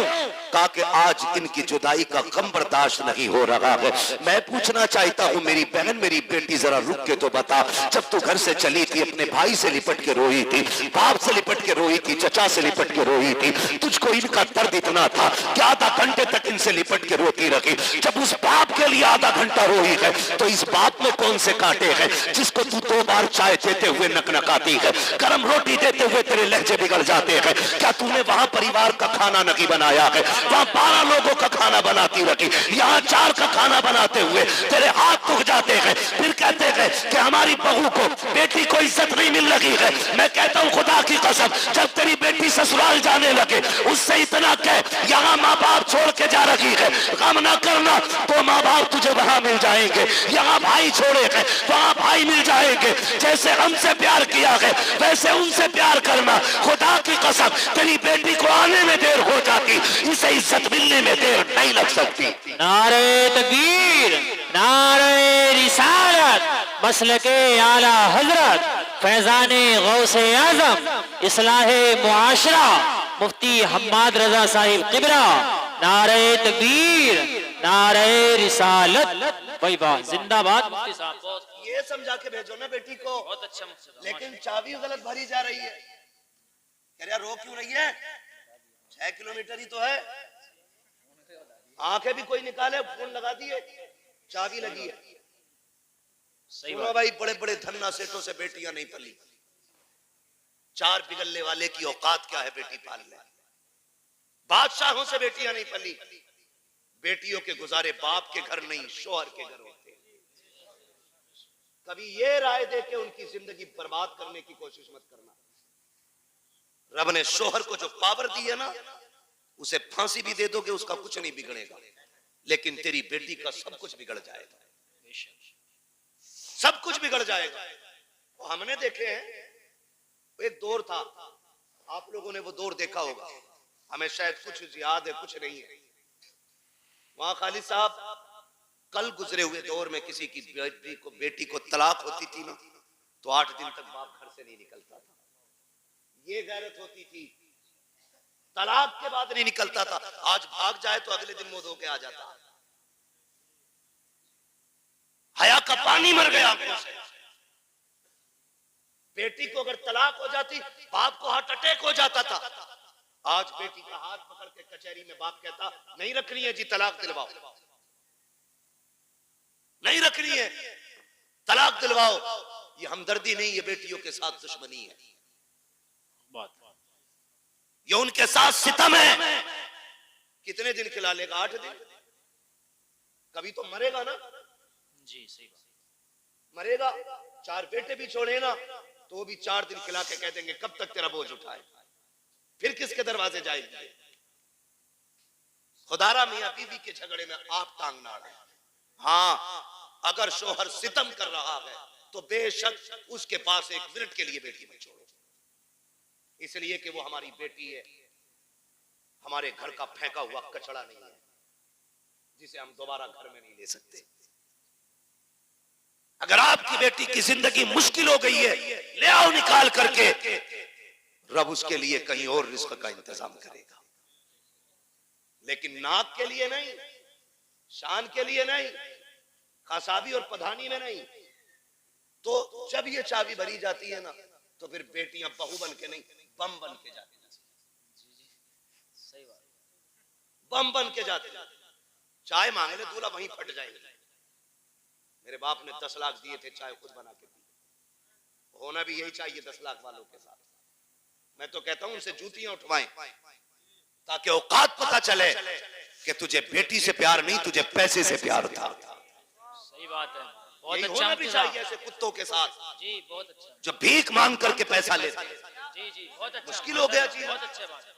Speaker 1: कहा कि आज इनकी जुदाई का गम बर्दाश्त नहीं हो रहा है। मैं पूछना चाहता हूँ मेरी बहन, मेरी बेटी, जरा रुक के तो बता, जब तू घर से चली थी अपने भाई से लिपट के रोई थी, बाप से लिपट के रोई थी, चचा से लिपट के रोई थी, तुझको इनका दर्द इतना था कि आधा घंटे तक इनसे लिपट के रोती रही। जब उस बाप के लिए आधा घंटा रोई है तो इस बाप में कौन से कांटे हैं जिसको तू 2 बार चाय देते हुए नकनकाती है, गर्म रोटी देते हुए तेरे लहजे बिगड़ जाते हैं? क्या तूने वहां परिवार का खाना नहीं बनाया है? वहां 12 लोगों का खाना बनाती रही, यहाँ 4 का खाना बनाते हुए तेरे हाथ दुख जाते हैं। फिर कहते हैं कि हमारी बहू को, बेटी को इज्जत नहीं मिल रही है। मैं कहता हूँ खुदा की कसम, जब तेरी बेटी ससुराल जाने लगे उससे इतना कह, यहाँ माँ बाप छोड़ के जा रही है, गम ना करना तो माँ बाप तुझे वहां मिल जाएंगे। यहाँ भाई छोड़े हैं, वहां भाई
Speaker 3: भाई मिल जाएंगे। जैसे हमसे प्यार किया है वैसे उनसे प्यार करना। खुदा की कसम तेरी बेटी को आने में देर हो जाती, इसे इज्जत मिलने में देर नहीं लग सकती।
Speaker 2: नारे तकबीर, नारे रिसालत, मसलके आला हजरत फैजाने गौसे आजम इस्लाहे मुआशरा मुफ्ती हम्माद रजा साहिब किबरा। नारे तकबीर, नारे रिसालत। भाई वाह, जिंदाबाद मुफ्ती साहब। बहुत
Speaker 1: ये समझा के भेजो ना बेटी को।
Speaker 2: बहुत अच्छा मुफ्ती साहब।
Speaker 1: लेकिन चाबी गलत भरी जा रही है। कह रहा रो क्यों रही है? 6 किलोमीटर ही तो है। आंखें भी कोई निकाले, फोन लगा दिए, चाबी लगी है।
Speaker 2: सही
Speaker 1: सुनो
Speaker 2: बात।
Speaker 1: भाई, बड़े बड़े धन्ना सेठों से बेटियां नहीं पली। 4 बिगलने वाले की औकात क्या है बेटी पाल ले। बादशाहों से बेटियां नहीं पली। बेटियों के गुजारे बाप के घर नहीं, शोहर के घर होते। कभी ये राय दे के उनकी जिंदगी बर्बाद करने की कोशिश मत करना। रब ने शोहर को जो पावर दी है ना, उसे फांसी भी दे दोगे उसका कुछ नहीं बिगड़ेगा, लेकिन तेरी बेटी का सब कुछ बिगड़ जाएगा, सब कुछ बिगड़ जाएगा। और हमने देखे हैं, एक दौर था, आप लोगों ने वो दौर देखा होगा, हमें शायद कुछ याद है कुछ नहीं है। वहां खालिद साहब, कल गुजरे हुए दौर में किसी की बेटी को तलाक होती थी ना, तो 8 दिन तक बाप घर से नहीं निकलता था। ये गैरत होती थी। तलाक के बाद नहीं निकलता था। आज भाग जाए तो अगले दिन मुंह धो के आ जाता। हया का पानी मर गया आंखों से। बेटी को अगर तलाक हो जाती, बाप को हार्ट अटैक हो जाता था। आज बेटी का हाथ पकड़ के कचहरी में बाप कहता, नहीं रखनी है जी, तलाक दिलवाओ, नहीं रखनी है, तलाक दिलवाओ। ये हमदर्दी नहीं, ये बेटियों के साथ दुश्मनी है, ये उनके साथ सितम है। कितने दिन खिला लेगा? 8 दिन। कभी तो मरेगा ना
Speaker 2: जी, सही बात।
Speaker 1: मरेगा। 4 बेटे भी छोड़े ना, तो भी 4 दिन खिला के कह देंगे कब तक तेरा बोझ उठाए, फिर किसके दरवाजे जाएगी? खुदारा मियां बीवी के झगड़े में आप टांग ना अड़े। हाँ, अगर शोहर सितम कर रहा है तो बेशक उसके पास 1 मिनट के लिए बेटी में छोड़ो, इसलिए कि वो हमारी बेटी है, हमारे घर का फेंका हुआ कचड़ा नहीं है जिसे हम दोबारा घर में नहीं ले सकते। अगर आपकी बेटी की जिंदगी मुश्किल हो गई है, ले आओ निकाल करके, रब उसके लिए कहीं और रिस्क का इंतजाम करेगा, लेकिन नाक के लिए नहीं, शान के लिए नहीं, कासाबी और पधानी में नहीं। तो जब ये चाबी भरी जाती है ना, तो फिर बेटियां बहू बन के नहीं, बम बन के जाती हैं।
Speaker 2: सही बात।
Speaker 1: बम बन के जाते। चाय मांग ले दूल्हा, वहीं फट जाएंगे। मेरे बाप ने 10 लाख दिए थे, चाय खुद बना के पी। होना भी यही चाहिए 10 लाख वालों के साथ। मैं तो कहता हूं उनसे जूतियां उठवाएं, ताकि औकात पता चले कि तुझे बेटी से प्यार नहीं, तुझे पैसे से प्यार था।
Speaker 2: सही बात है। बहुत
Speaker 1: यही
Speaker 2: अच्छा
Speaker 1: होना भी
Speaker 2: मुफ्ती साहब।
Speaker 1: चाहिए ऐसे कुत्तों के साथ,
Speaker 2: जी, बहुत अच्छा।
Speaker 1: जो भीख मांग करके पैसा लेते हैं।
Speaker 2: जी जी, बहुत अच्छा।
Speaker 1: मुश्किल हो गया जीना,
Speaker 2: बहुत अच्छा बात है।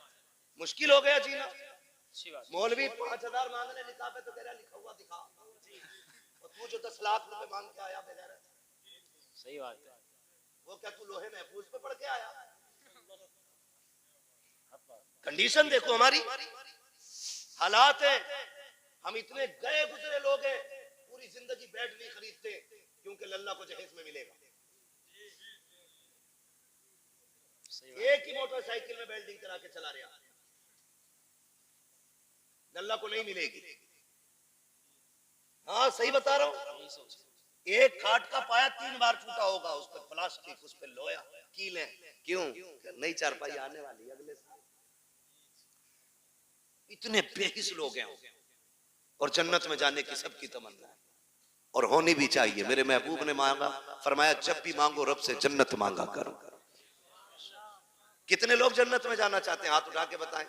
Speaker 1: मुश्किल हो गया जीना।
Speaker 2: अच्छी बात।
Speaker 1: मौलवी 5000 मांग ले निकाह पे, तो कह रहा लिखा हुआ दिखा, और तू जो 10 लाख रुपए मांग के आया बगैर,
Speaker 2: सही बात है।
Speaker 1: वो क्या तू लोहे महफूज पे पढ़ के आया? कंडीशन देखो हमारी, हालात है। हम इतने गए गुजरे लोग हैं, पूरी जिंदगी बेड नहीं खरीदते क्योंकि लल्ला को जहेज में मिलेगा। एक ही मोटरसाइकिल में वेल्डिंग करा के चला रहा, लल्ला को नहीं मिलेगी। हाँ सही बता रहा हूं। एक खाट का पाया 3 बार टूटा होगा, उस पर प्लास्टिक, उस पर लोहा, कीलें। क्यों? नई चारपाई आने वाली है अगले साल। इतने बेहिस लोग हैं, और जन्नत में जाने की सबकी तमन्ना है, और होनी भी चाहिए। मेरे महबूब ने मांगा, फरमाया जब भी मांगो रब से जन्नत मांगा करो। कितने लोग जन्नत में जाना चाहते हैं? हाथ उठा के बताएं।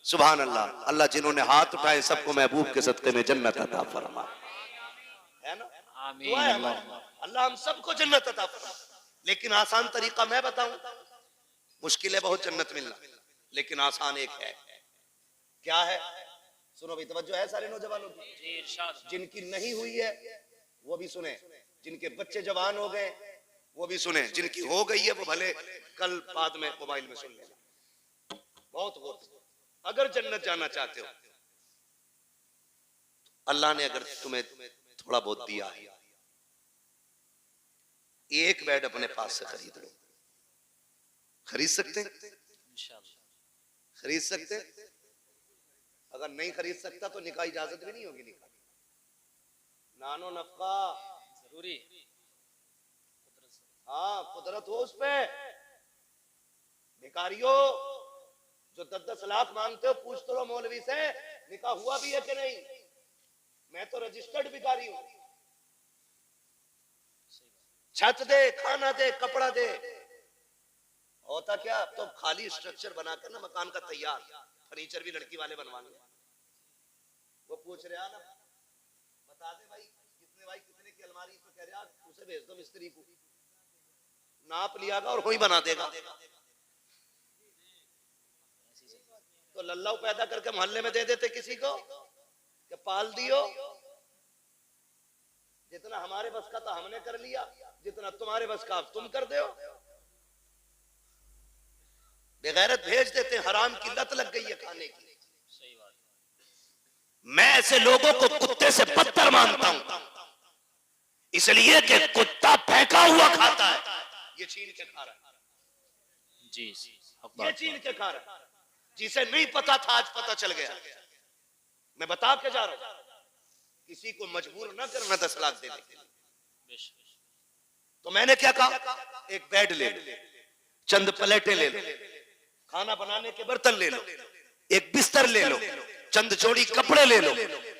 Speaker 1: सुभान अल्लाह। अल्लाह जिन्होंने हाथ उठाए सबको महबूब के सदके में जन्नत अता फरमा, है ना? दुआ है हमारी, अल्लाह हम सबको जन्नत अता फरमा। लेकिन आसान तरीका मैं बताऊं, मुश्किल है बहुत जन्नत मिलना, लेकिन आसान एक है। क्या है? सुनो भाई, तवज्जो है सारे नौजवानों की।
Speaker 2: जी, इरशाद।
Speaker 1: जिनकी नहीं हुई है वो भी सुने। जिनके बच्चे जवान हो गए वो भी सुने, जिनकी हो गई है वो भले कल बाद में मोबाइल में सुन लेना। बहुत बहुत अगर जन्नत जाना चाहते हो, अल्लाह ने अगर तुम्हें थोड़ा बहुत दिया है, एक बेड अपने पास से खरीद लो। खरीद सकते हैं? खरीद सकते हैं? अगर नहीं खरीद सकता तो निकाह इजाजत भी नहीं होगी। निकाह नानो नफका
Speaker 2: जरूरी,
Speaker 1: हाँ कुदरत हो उस पे। भिखारियों जो 10-10 लाख मांगते हो, पूछ तो लो मौलवी से निकाह हुआ भी है कि नहीं। मैं तो रजिस्टर्ड भिखारी हूं। छत दे, खाना दे, कपड़ा दे, होता क्या तो खाली स्ट्रक्चर बनाकर ना मकान का तैयार, फर्नीचर भी लड़की वाले बनवाने। वो पूछ रहे ना, बता दे भाई कितने की अलमारी, तो कह रहा उसे भेज दो मिस्त्री को, नाप लियागा और वही बना देगा। तो लल्लाऊ पैदा करके मोहल्ले में दे देते किसी को कि पाल दियो। जितना हमारे बस का था हमने कर लिया, जितना तुम्हारे बस का तुम कर दो। बेगैरत भेज देते, हराम की लत लग गई है खाने की।
Speaker 3: मैं ऐसे लोगों को कुत्ते से बदतर मानता हूं, इसलिए कि कुत्ता फेंका हुआ खाता है,
Speaker 1: ये छीन के खा रहा है।
Speaker 2: जी
Speaker 1: ये छीन के खा रहा है। जिसे नहीं पता था आज पता चल गया। मैं बता के जा रहा हूं, किसी को मजबूर ना करना 10 लाख देने के लिए। तो मैंने क्या कहा, एक बेड ले लो, चंद प्लेटें ले लो, खाना बनाने के बर्तन ले लो, एक बिस्तर ले लो, चंद जोड़ी कपड़े ले लो,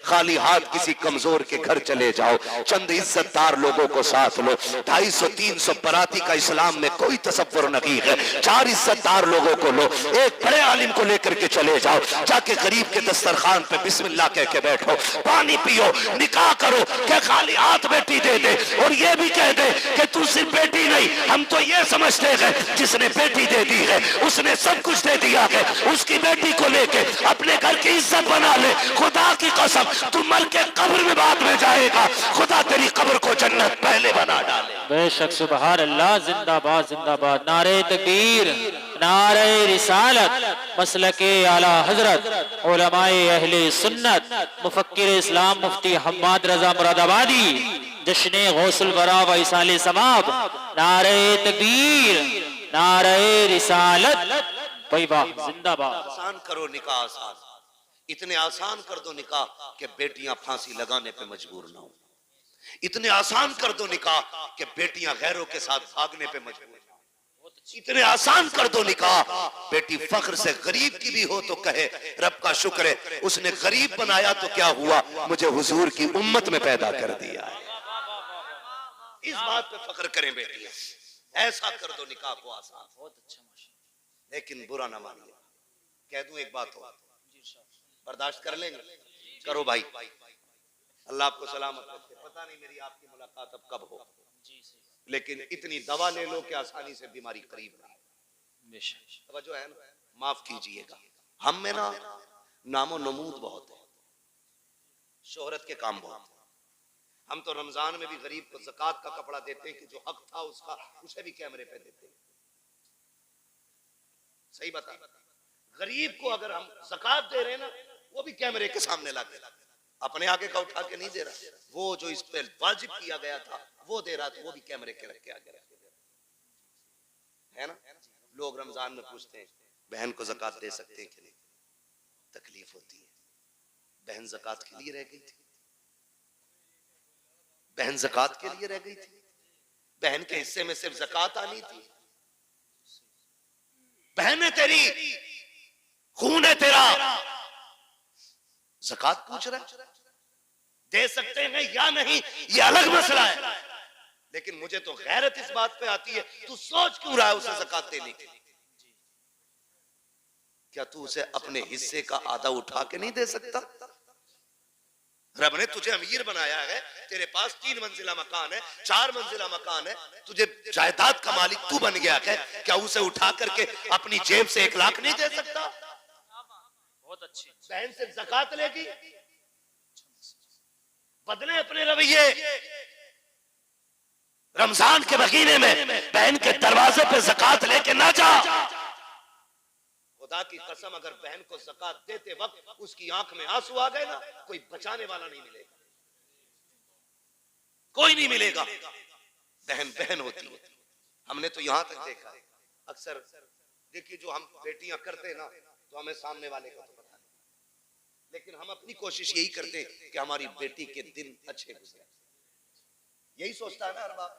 Speaker 1: खाली हाथ किसी कमजोर के घर चले जाओ, चंद इज्जतदार लोगों को साथ लो। 250-300 बराती का इस्लाम में कोई तसव्वुर नहीं है। 4 इज्जतदार लोगों को लो, एक बड़े आलिम को लेकर के चले जाओ, जाके गरीब के दस्तरखान पे बिस्मिल्लाह कह के बैठो, पानी पियो, निकाह करो। क्या खाली हाथ बेटी दे दे और ये भी कह दे कि तू सिर्फ बेटी नहीं, हम तो ये समझते हैं जिसने बेटी दे दी है उसने सब कुछ दे दिया है। उसकी बेटी को लेके अपने घर की इज्जत बना ले। खुदा की कसम तू मर के कब्र में बाद में जाएगा, खुदा तेरी कब्र को जन्नत पहले बना डाले।
Speaker 2: बेशक, सुभान अल्लाह, जिंदाबाद जिंदाबाद, नारे तकबीर, नारे रिसालत, मसलके आला हजरत, उलमाए अहले सुन्नत, मुफक्किर इस्लाम मुफ्ती हम्माद रजा मुरादाबादी, जश्ने गौसुल बरा व इसाले समाब, नारे तकबीर, नारे रिसालत, जिंदाबाद।
Speaker 1: आसान करो निकाह, आसान, इतने आसान कर दो निकाह कि बेटियां फांसी लगाने पे मजबूर ना हो। इतने आसान कर दो निकाह कि बेटियां गैरों के साथ भागने पे मजबूर ना हो। इतने आसान कर दो निकाह, बेटी फख्र से गरीब की भी हो तो कहे रब का शुक्र है उसने गरीब बनाया तो क्या हुआ, मुझे हुजूर की उम्मत में पैदा कर दिया है। इस बात पे फख्र करें बेटियां। ऐसा कर दो निकाह को आसान।
Speaker 2: बहुत अच्छा,
Speaker 1: लेकिन बुरा ना मानिए। कह दूं एक बात हो, बर्दाश्त कर लेंगे? करो भाई, अल्लाह आपको सलामत रखे। पता नहीं मेरी आपकी मुलाकात अब कब हो, लेकिन इतनी दवा ले लो कि आसानी से बीमारी करीब रहे। जो है ना, माफ कीजिएगा, हम में ना नामो नमूद बहुत है, शोहरत के काम बहुत है। हम तो रमजान में भी गरीब को ज़कात का कपड़ा देते हैं कि जो हक था उसका, उसे भी कैमरे पे देते हैं। सही बता, गरीब को अगर हम ज़कात दे रहे हैं ना, वो भी कैमरे के सामने लाके, अपने आगे का उठा के नहीं दे रहा। वो जो इस पे वाजिब किया गया था वो दे रहा, तो वो भी कैमरे के रख के आगे रख है ना। लोग रमजान में पूछते हैं बहन को ज़कात दे सकते हैं कि नहीं, तकलीफ होती है। बहन ज़कात के लिए रह गई थी, बहन ज़कात के लिए रह गई थी, बहन के हिस्से में सिर्फ ज़कात आनी थी। बहन है तेरी, खून है तेरा, ज़कात पूछ रहा है। दे सकते हैं या नहीं ये अलग मसला है, लेकिन मुझे तो गैरत इस बात पे आती है, तू सोच क्यों रहा है उसे ज़कात देने के लिए? क्या तू उसे अपने हिस्से का आधा उठा के नहीं दे सकता? रब ने तुझे अमीर बनाया है, तेरे पास 3 मंजिला मकान है, 4 मंजिला मकान है, तुझे जायदाद का मालिक तू बन गया है, क्या उसे उठा करके अपनी जेब से 1 लाख नहीं दे सकता?
Speaker 2: बहुत अच्छी।
Speaker 1: बहन से ज़कात लेगी, बदले अपने रवैये।
Speaker 3: रमजान के महीने में बहन के दरवाजे पे ज़कात लेके ना जा।
Speaker 1: खुदा की कसम, अगर बहन को ज़कात देते वक्त उसकी आंख में आंसू आ गए ना, कोई बचाने वाला नहीं मिलेगा, कोई नहीं मिलेगा। बहन बहन होती है। हमने तो यहां तक देखा है, अक्सर देखिए जो हम बेटियां करते हैं ना, तो हमें सामने वाले का तो पता नहीं, लेकिन हम अपनी कोशिश यही करते हैं कि हमारी बेटी के दिन अच्छे गुजरे। यही सोचता है ना हर बाप,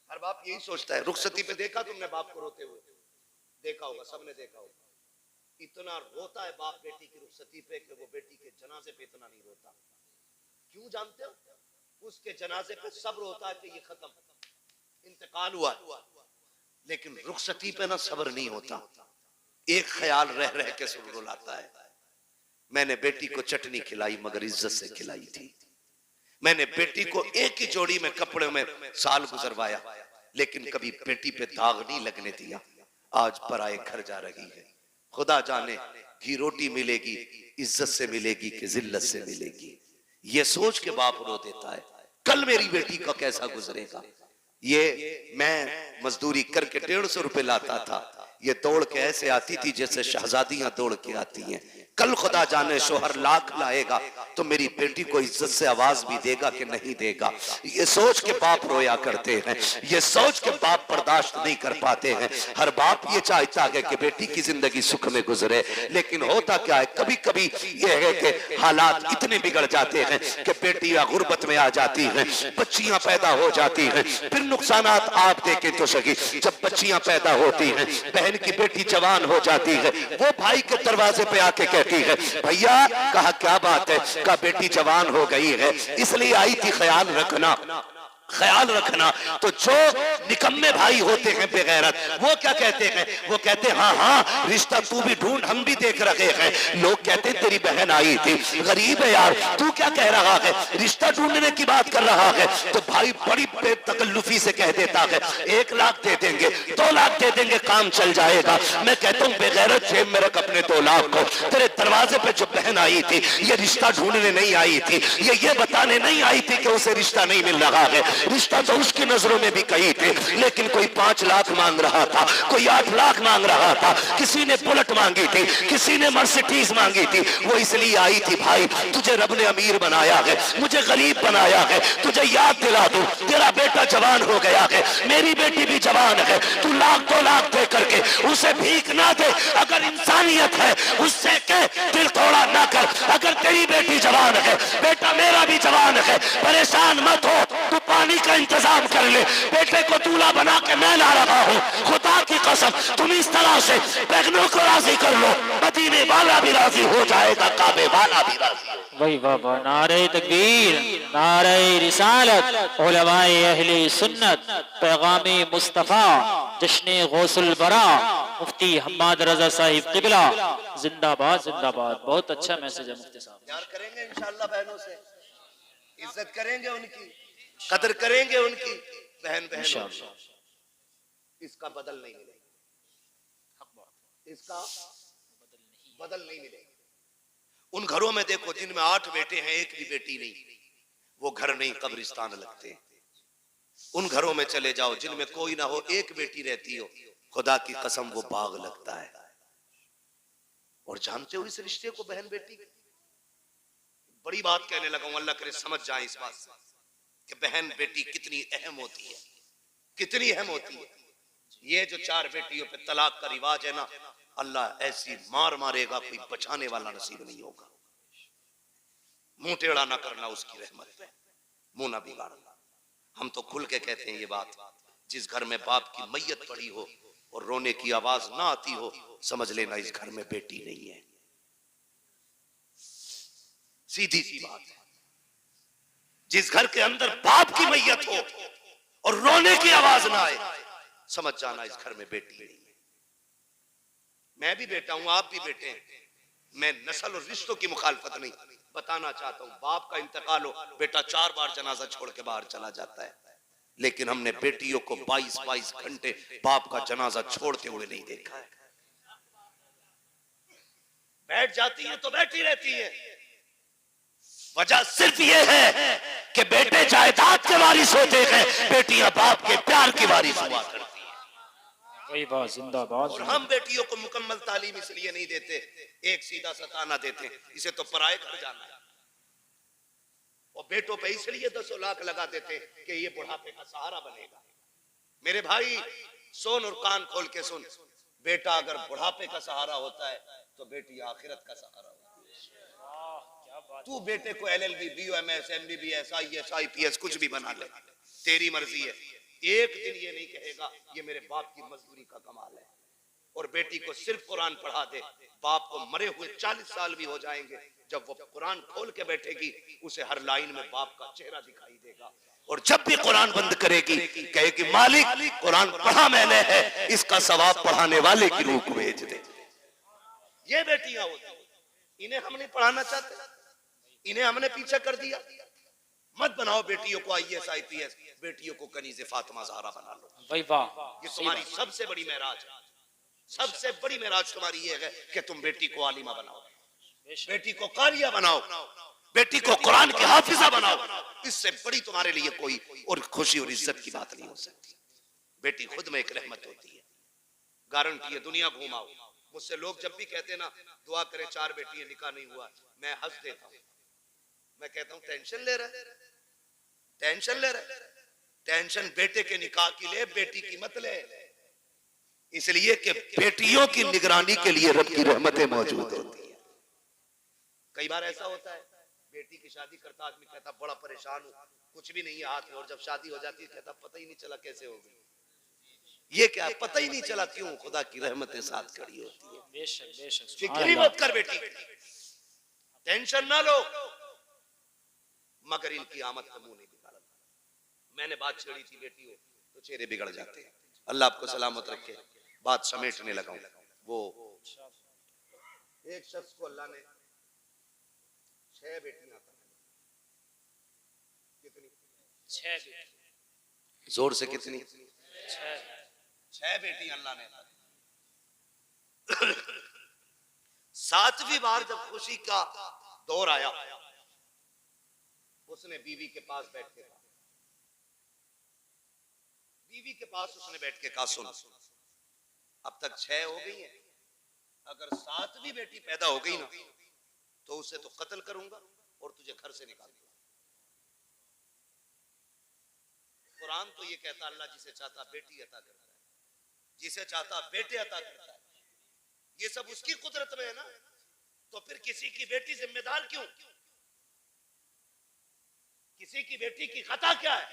Speaker 1: हर बाप यही सोचता है। रुखसती पे देखा तुमने बाप को रोते हुए? देखा होगा, सबने देखा होगा। इतना रोता है बाप बेटी की रुखसती पे कि वो बेटी के जनाजे पे इतना नहीं रोता। क्यों जानते हो? उसके जनाजे पे सब्र होता है कि ये खत्म, इंतकाल हुआ, लेकिन रुखसती पे ना सब्र नहीं होता। एक ख्याल रह रह के रुलाता है, मैंने बेटी को चटनी खिलाई मगर इज्जत से खिलाई थी। मैंने बेटी को एक ही जोड़ी में कपड़े में साल गुजरवाया, लेकिन कभी बेटी पे दाग नहीं लगने दिया। आज पराए घर जा रही है, खुदा जाने घी रोटी मिलेगी इज्जत से मिलेगी कि जिल्लत से मिलेगी। ये सोच के बाप रो देता है, कल मेरी बेटी का कैसा गुजरेगा। ये मैं मजदूरी करके 150 रुपए लाता था, ये दौड़ के ऐसे आती थी जैसे शहजादियां दौड़ के आती हैं। कल खुदा जाने शोहर लाख लाएगा तो मेरी बेटी को इज्जत से आवाज भी देगा कि नहीं देगा। ये सोच के बाप रोया करते हैं, ये सोच के बाप बर्दाश्त नहीं कर पाते हैं। हर बाप ये चाहता है कि बेटी की जिंदगी सुख में गुजरे, लेकिन होता क्या है, कभी कभी ये है कि हालात इतने बिगड़ जाते हैं कि बेटियां गुर्बत में आ जाती हैं, बच्चियां पैदा हो जाती हैं। फिर नुकसानात आप देखें तो सही, जब बच्चियां पैदा होती हैं, बहन की बेटी जवान हो जाती है, वो भाई के दरवाजे पे आके कहती है भैया, कहा क्या बात है, कहा बेटी जवान हो गई है इसलिए आई थी, ख्याल रखना ख्याल रखना। तो जो निकम्मे भाई होते हैं बेगैरत, वो क्या कहते हैं, वो कहते हैं हाँ हाँ रिश्ता तू भी ढूंढ, हम भी देख रहे हैं। लोग कहते हैं तेरी बहन आई थी, गरीब है यार, तू क्या कह रहा है, रिश्ता ढूंढने की बात कर रहा है। तो भाई बड़ी बेतकल्लुफी से कह देता है 1 लाख दे देंगे, 2 लाख दे देंगे, काम चल जाएगा। मैं कहता हूँ बेगैरत, जेब में रख अपने 2 लाख को। तेरे दरवाजे पे जो बहन आई थी, ये रिश्ता ढूंढने नहीं आई थी, ये बताने नहीं आई थी कि उसे रिश्ता नहीं मिल रहा है। रिश्ता तो उसकी नजरों में भी कई थे, लेकिन कोई 5 लाख मांग रहा था, कोई 8 लाख मांग रहा था, किसी ने बुलेट मांगी थी, किसी ने मर्सिडीज मांगी थी। वो इसलिए आई थी भाई, तुझे रब ने अमीर बनाया है, मुझे गरीब बनाया है, तुझे याद दिला दूं तेरा बेटा जवान हो गया है, मेरी बेटी भी जवान है, तू 1-2 लाख दे करके उसे भीख ना दे। अगर इंसानियत है उससे कह दिल थोड़ा ना कर। अगर तेरी बेटी जवान है, बेटा मेरा भी जवान है, परेशान मत हो, तू पानी का इंतजाम कर ले, बेटे को दूल्हा बना के मैं ला रहा हूँ। खुदा की कसम तुम इस तरह से बहनों को राजी कर लो, मदीने वाला भी राजी हो जाएगा, काबे वाला भी राजी हो।
Speaker 2: वही बाबा, नारे तकबीर, नारे रिसालत, उलमाए अहले सुन्नत, पैगामे मुस्तफा, जश्ने गौसुल बरा, मुफ्ती हम्माद रजा साहिब किबला, जिंदाबाद जिंदाबाद। बहुत अच्छा मैसेज है मुफ्ती साहब।
Speaker 1: प्यार करेंगे इंशाअल्लाह बहनों से, इज्जत करेंगे उनकी, कदर करेंगे उनकी, बहन बहन। इसका बदल नहीं मिलेगा, इसका बदल नहीं मिलेगा। उन घरों में देखो जिनमें 8 बेटे हैं, एक भी बेटी नहीं, वो घर नहीं कब्रिस्तान लगते। उन घरों में चले जाओ जिनमें कोई ना हो, एक बेटी रहती हो, खुदा की कसम वो बाग लगता है। और जानते हो इस रिश्ते को, बहन बेटी, बड़ी बात कहने लगा हूं, अल्लाह करे समझ जाए इस बात से कि बहन बेटी कितनी अहम होती है, कितनी अहम होती है। ये जो 4 बेटियों पे तलाक का रिवाज है ना, अल्लाह ऐसी मार मारेगा, कोई बचाने वाला नसीब नहीं होगा। मुंह टेढ़ा ना करना उसकी रहमत पे, मुंह ना बिगाड़ना। हम तो खुल के कहते हैं ये बात, जिस घर में बाप की मैयत पड़ी हो और रोने की आवाज ना आती हो, समझ लेना इस घर में बेटी नहीं है। सीधी सी बात है। जिस घर के अंदर बाप की मैयत हो और रोने की आवाज ना आए, समझ जाना इस घर में बेटी नहीं है। मैं भी बेटा हूं, आप भी बेटे हैं। मैं नस्ल और रिश्तों की मुखालफत नहीं, बताना चाहता हूं बाप का इंतकाल हो, बेटा 4 बार जनाजा छोड़ के बाहर चला जाता है, लेकिन हमने बेटियों को 22-22 घंटे बाप का जनाजा छोड़ते हुए नहीं देखा है। बैठ जाती है तो बैठी रहती है। वजह सिर्फ ये है
Speaker 3: कि बेटे जायदाद के वारिस होते हैं, बेटियां बाप के प्यार की वारिस हुआ करती हैं।
Speaker 2: वही बात, जिंदाबाद।
Speaker 1: और हम बेटियों को मुकम्मल तालीम इसलिए नहीं देते, एक सीधा सा ताना देते, इसे तो पराए घर जाना है, और बेटों पे इसलिए 10 लाख लगा देते कि ये बुढ़ापे का सहारा बनेगा। मेरे भाई सुन और कान खोल के सुन, बेटा अगर बुढ़ापे का सहारा होता है तो बेटी आखिरत का सहारा होती है। तू बेटे को LLB, BOMS, MBBS, IAS, IPS कुछ भी बना ले, तेरी मर्जी है। एक दिन ये नहीं कहेगा ये मेरे बाप की मजदूरी का कमाल है। और बेटी को सिर्फ कुरान पढ़ा दे, बाप को मरे हुए 40 साल भी हो जाएंगे, जब वो कुरान खोल के बैठेगी उसे हर लाइन में बाप का चेहरा दिखाई देगा।
Speaker 3: और जब भी कुरान बंद करेगी कहेगी मालिक कुरान पढ़ा मैंने है, इसका सवाब पढ़ाने वाले की रूह को भेज दे।
Speaker 1: ये बेटियां होती, इन्हें हम नहीं पढ़ाना चाहते, इन्हें हमने पीछे कर दिया। मत बनाओ बेटियों को IAS, IPS, बेटियों को कनीज़े फातिमा ज़हरा बना लो।
Speaker 2: वही वाह,
Speaker 1: ये तुम्हारी सबसे बड़ी मेराज है, सबसे बड़ी मेराज तुम्हारी ये है कि तुम बेटी को आलिमा बनाओ, बेटी को कारिया बनाओ,
Speaker 3: बेटी को कुरान की हाफिजा बनाओ।
Speaker 1: इससे बड़ी तुम्हारे लिए कोई और खुशी और इज्जत की बात नहीं हो सकती। बेटी खुद में एक रहमत होती है, गारंटी है। दुनिया घुमाओ, मुझसे लोग जब भी कहते ना दुआ करें 4 बेटियां निकाह नहीं हुआ, मैं हंस देता हूँ। मैं कहता हूँ टेंशन ले रहे, टेंशन ले रहे, टेंशन बेटे के निकाह की ले, बेटी की मत ले।
Speaker 3: इसलिए कि बेटियों की निगरानी के लिए रब की रहमतें मौजूद होती है।
Speaker 1: कई बार ऐसा होता है, बेटी की शादी करता आदमी कहता बड़ा परेशान हूँ, कुछ भी नहीं है हाथ में, और जब शादी हो जाती है कहता पता ही नहीं चला कैसे हो गई। ये क्या पता ही नहीं चला, क्यों? खुदा की रहमतें साथ खड़ी होती है।
Speaker 2: बेशक बेशक।
Speaker 1: फिक्री मत कर बेटी, टेंशन ना लो, मगर इनकी आमद का मुंह नहीं बिगाड़ा। मैंने बात छेड़ी थी बेटी हो तो चेहरे बिगड़ जाते हैं। अल्लाह आपको सलामत रखे। बात समेटने लगा हूं। वो एक शख्स को अल्लाह ने 6 बेटियां अता की। कितनी? 6 बेटी। जोर से कितनी? 6 बेटियां अल्लाह ने अता की। 7वीं बार जब खुशी का दौर आया, उसने बीवी के पास बैठ के कहा, बीवी के पास उसने बैठ के कहा, सुन अब तक 6 हो गई हैं, अगर 7वीं बेटी पैदा हो गई ना तो उसे तो कत्ल करूंगा और तुझे घर से निकाल दूंगा। कुरान तो ये कहता अल्लाह जिसे चाहता बेटी अता करता है, जिसे चाहता बेटे अता करता है। ये सब उसकी कुदरत में है ना, तो फिर किसी की बेटी जिम्मेदार क्यों? किसी की बेटी की खता क्या है?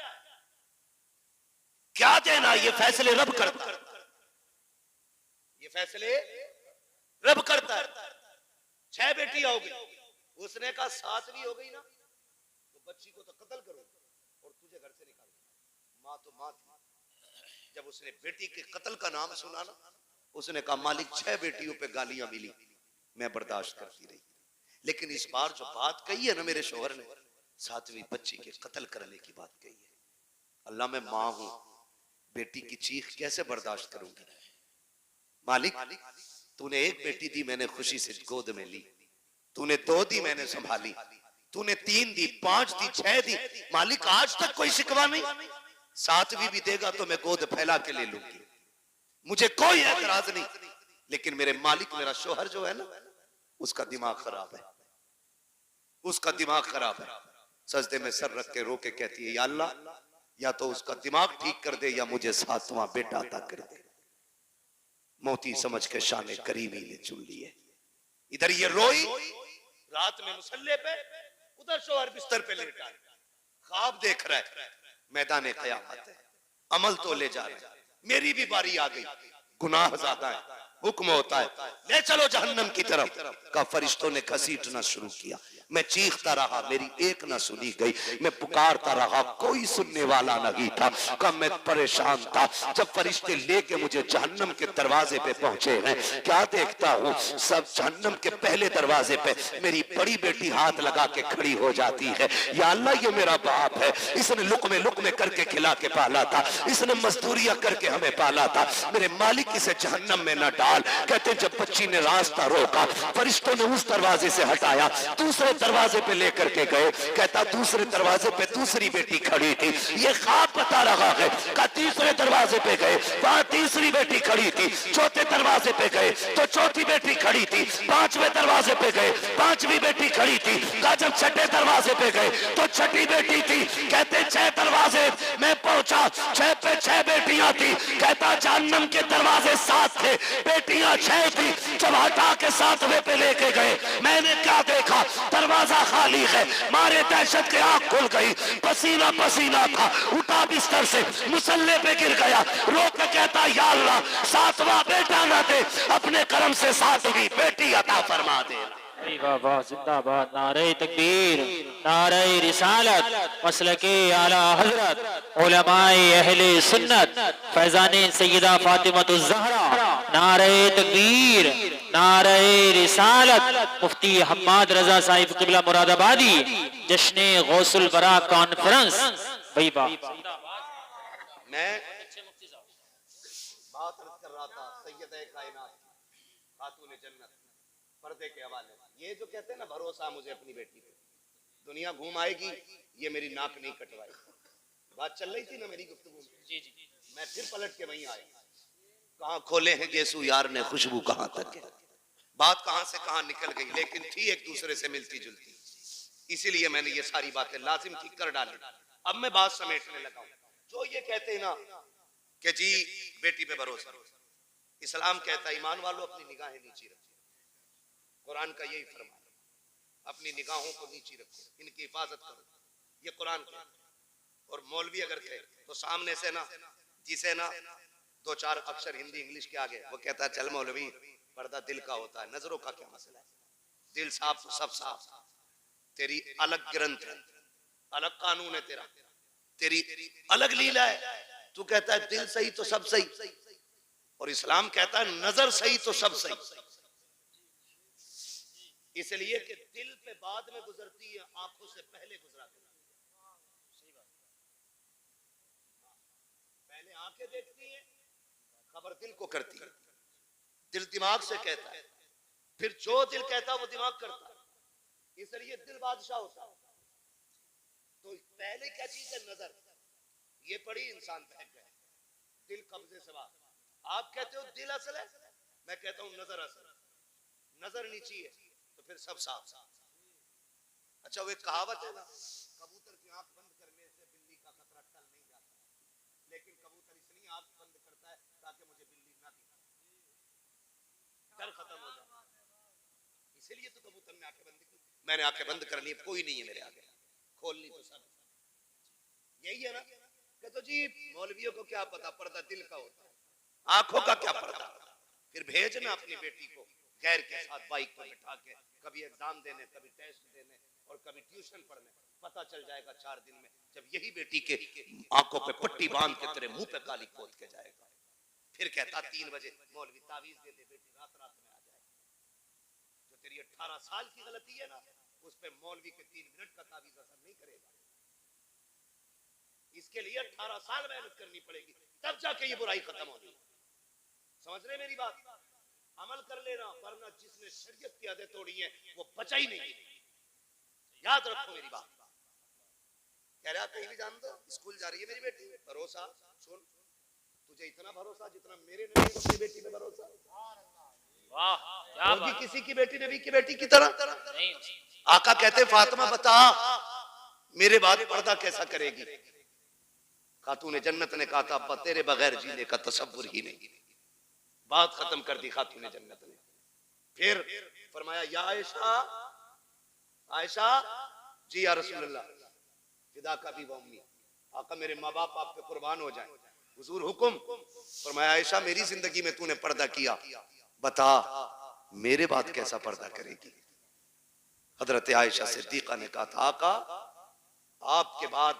Speaker 3: क्या देना? ये फैसले रब करता है,
Speaker 1: ये फैसले रब करता है। 6 बेटियां हो गई, उसने कहा 7वीं हो गई ना तो बच्ची को तो कत्ल करो और तुझे घर से निकाल दो। माँ तो माँ थी। जब उसने बेटी के कत्ल का नाम सुना ना, उसने कहा मालिक 6 बेटियों पे गालियां मिली, मैं बर्दाश्त करती रही, लेकिन इस बार जो बात कही है ना मेरे शोहर ने, 7वीं बच्ची के कत्ल करने की बात कही है। अल्लाह मैं माँ हूं, बेटी की चीख कैसे बर्दाश्त करूंगी? मालिक तूने 1 बेटी दी, मैंने खुशी से गोद में ली, तूने 2 दी, मैंने संभाली, तूने 3 दी, 5 दी, 6 दी, मालिक आज तक कोई शिकवा नहीं। 7वीं भी देगा तो मैं गोद फैला के ले लूंगी, मुझे कोई एतराज नहीं। लेकिन मेरे मालिक, मेरा शोहर जो है ना, उसका दिमाग खराब है, उसका दिमाग खराब है। सजदे में सर रख के रो के कहती है या अल्लाह, या तो उसका दिमाग ठीक कर दे या मुझे 7वां बेटा अता कर दे। मोती समझ के शाने करीमी ने चुन लिए। इधर ये रोई रात में मुसल्ले पे, उधर शोहर बिस्तर पे लेटा है, ख्वाब देख रहा है, मैदान क़यामत है, अमल तो ले जा रहे हैं, मेरी भी बारी आ गई, गुनाह ज्यादा है, हुक्म होता है ले चलो जहन्नम की तरफ। का फरिश्तों ने घसीटना शुरू किया, मैं चीखता रहा, मेरी एक ना सुनी गई, मैं पुकारता रहा, कोई सुनने वाला नहीं था। कब मैं परेशान था, जब फरिश्ते लेके मुझे जहन्नम के दरवाजे पे पहुंचे हैं, क्या देखता हूँ सब जहन्नम के पहले दरवाजे पे मेरी बड़ी बेटी हाथ लगा के खड़ी हो जाती है। या अल्लाह ये मेरा बाप है, इसने लुकमे करके खिला के पाला था, इसने मजदूरियां करके हमें पाला था, मेरे मालिक इसे जहन्नम में न डाल,
Speaker 3: हाल। कहते जब बच्ची ने रास्ता रोका, फरिश्तों ने उस दरवाजे से हटाया, दूसरे दरवाजे पे लेकर के गए। कहता दूसरे दरवाजे पे दूसरी बेटी खड़ी थी, ये ख्वाब बता रहा है। का तीसरे दरवाजे पे गए, वहां तीसरी बेटी खड़ी थी। चौथे दरवाजे पे गए तो चौथी बेटी खड़ी थी। पांचवें दरवाजे पे गए, पांचवी बेटी खड़ी थी। का जब छठे दरवाजे पे गए तो छठी बेटी थी। कहते 6 दरवाजे मैं पहुंचा, 6 पे 6 बेटियां थी। कहता जहन्नम के दरवाजे 7 थे, बेटियां 6 थी। जब हटा के 7वें पे लेके गए, मैंने क्या देखा, दरवाजा खाली है। मारे दहशत के आंख खुल गई, पसीना पसीना था, उठा बिस्तर से, मुसल्ले पे गिर गया, रो के कहता या अल्लाह 7वां बेटा न दे, अपने करम से 7वीं बेटी अता फरमा दे।
Speaker 2: वाह वाह, जिंदाबाद, नारे तकबीर, नारे रिसालत, मसलके आला हजरत, उलमाए अहले सुन्नत, फैजाने सैयदा फातिमतुज़ ज़हरा, नारे तकबीर, नारे रिसालत, मुफ्ती हम्माद रजा साहिब क़िबला मुरादाबादी, जश्ने गौसुल बरा कॉन्फ्रेंस। भाई वाह,
Speaker 1: मैं बात कर रहा था सैयदे कायनात खातून जन्नत पर्दे के हवाले। ये जो कहते हैं ना भरोसा मुझे अपनी बेटी पे, दुनिया घूम आएगी, ये मेरी नाक नहीं कटवाएगी। बात चल रही थी ना मेरी गुफ्तगू में, जी जी, मैं फिर पलट के वहीं आया। कहाँ खोले हैं गेसू यार ने खुशबू कहाँ तक है, बात कहाँ से कहाँ निकल गई, लेकिन थी एक दूसरे से मिलती जुलती। इसीलिए मैंने ये सारी बातें लाजिम की कर डाली। अब मैं बात समेटने लगा हूं। जो ये कहते हैं ना कि जी बेटी पे भरोसा, इस्लाम कहता है ईमान वालों अपनी निगाहें नीची रखो। कुरान का यही फरमान, अपनी निगाहों को नीची रखो, इनकी हिफाजत करो, ये कुरान कहता है। और मौलवी अगर कहे तो सामने से ना, जिसे ना 2-4 अक्षर हिंदी इंग्लिश के आगे, वो कहता है चल मौलवी पर्दा दिल का होता है, नजरों का क्या मसला है, दिल साफ तो सब साफ, तेरी अलग ग्रंथ है, अलग कानून है, तेरी अलग लीला है। तू कहता है दिल सही तो सब सही, और इस्लाम कहता है नजर सही तो सब सही। इसलिए कि दिल पे बाद में गुजरती है, आंखों से पहले गुजरा करती है। पहले आंखें देखती हैं, खबर दिल को करती है, दिल दिमाग से कहता है, फिर जो दिल कहता है वो दिमाग करता है। इसलिए दिल बादशाह होता है। तो पहले क्या चीज है, नजर। ये पड़ी इंसान फेंक गए, दिल कब्जे से बात। आप कहते हो दिल असल है, मैं कहता हूं नजर असल है। नजर नीची है तो फिर सब साफ। अच्छा वो एक कहावत है ना, कबूतर की आंख बंद करने से बिल्ली का खतरा टल नहीं जाता, लेकिन कबूतर इसलिए आंख बंद करता है ताकि मुझे बिल्ली ना दिखाए, डर खत्म हो जाए। इसलिए तो कबूतर ने आंखें बंद की। मैंने आंखें बंद कर ली, कोई नहीं है मेरे आगे, खोलनी तो सब। यही है ना कि तो जी मौलवियों को क्या पता पर्दा दिल का होता है, आंखों का क्या पर्दा। फिर भेजना अपनी बेटी को गैर के साथ बाइक पर बिठा के, कभी एग्जाम देने, कभी टेस्ट देने और कभी ट्यूशन पढ़ने। पता चल जाएगा 4 दिन में, जब यही बेटी के आंखों पे पट्टी बांध के तेरे मुंह पे काली पोत के जाएगा। फिर कहता 3 बजे मौलवी तावीज दे दे, बेटी रात रात में आ जाएगी। जो तेरी 18 साल की गलती है ना, उस पे मौलवी के 3 मिनट का तावीज असर नहीं करेगा। इसके लिए 18 साल मेहनत करनी पड़ेगी, तब जाके ये बुराई खत्म होगी। समझ रहे मेरी बात? अमल कर लेना, वरना जिसने शरीयत की आदतें तोड़ी है वो बचा ही नहीं। याद रखो मेरी बात। कह रहा कहीं भी जान दो, स्कूल जा रही है मेरी बेटी, भरोसा। सुन, तुझे इतना भरोसा जितना मेरे नबी को अपनी बेटी पे भरोसा।
Speaker 2: वाह, क्या बात।
Speaker 1: किसी की बेटी नबी की बेटी की तरह नहीं। आका कहते फातिमा बता मेरे बाद पर्दा कैसा करेगी। खातून जन्नत ने कहा था अब्बा तेरे बगैर जीने का तसव्वुर ही नहीं। बात खत्म कर दी खातून जन्नत ने। फिर फरमाया या आयशा, आयशा जी या रसूलल्लाह फिदा का भी उम्मी, आका मेरे माँ बाप आप पे कुर्बान हो जाएं। हुजूर हुक्म फरमाया आयशा मेरी जिंदगी में तूने पर्दा किया, बता मेरे बाद कैसा पर्दा करेगी। हजरत आयशा सिद्दीका ने कहा था आका आपके बाद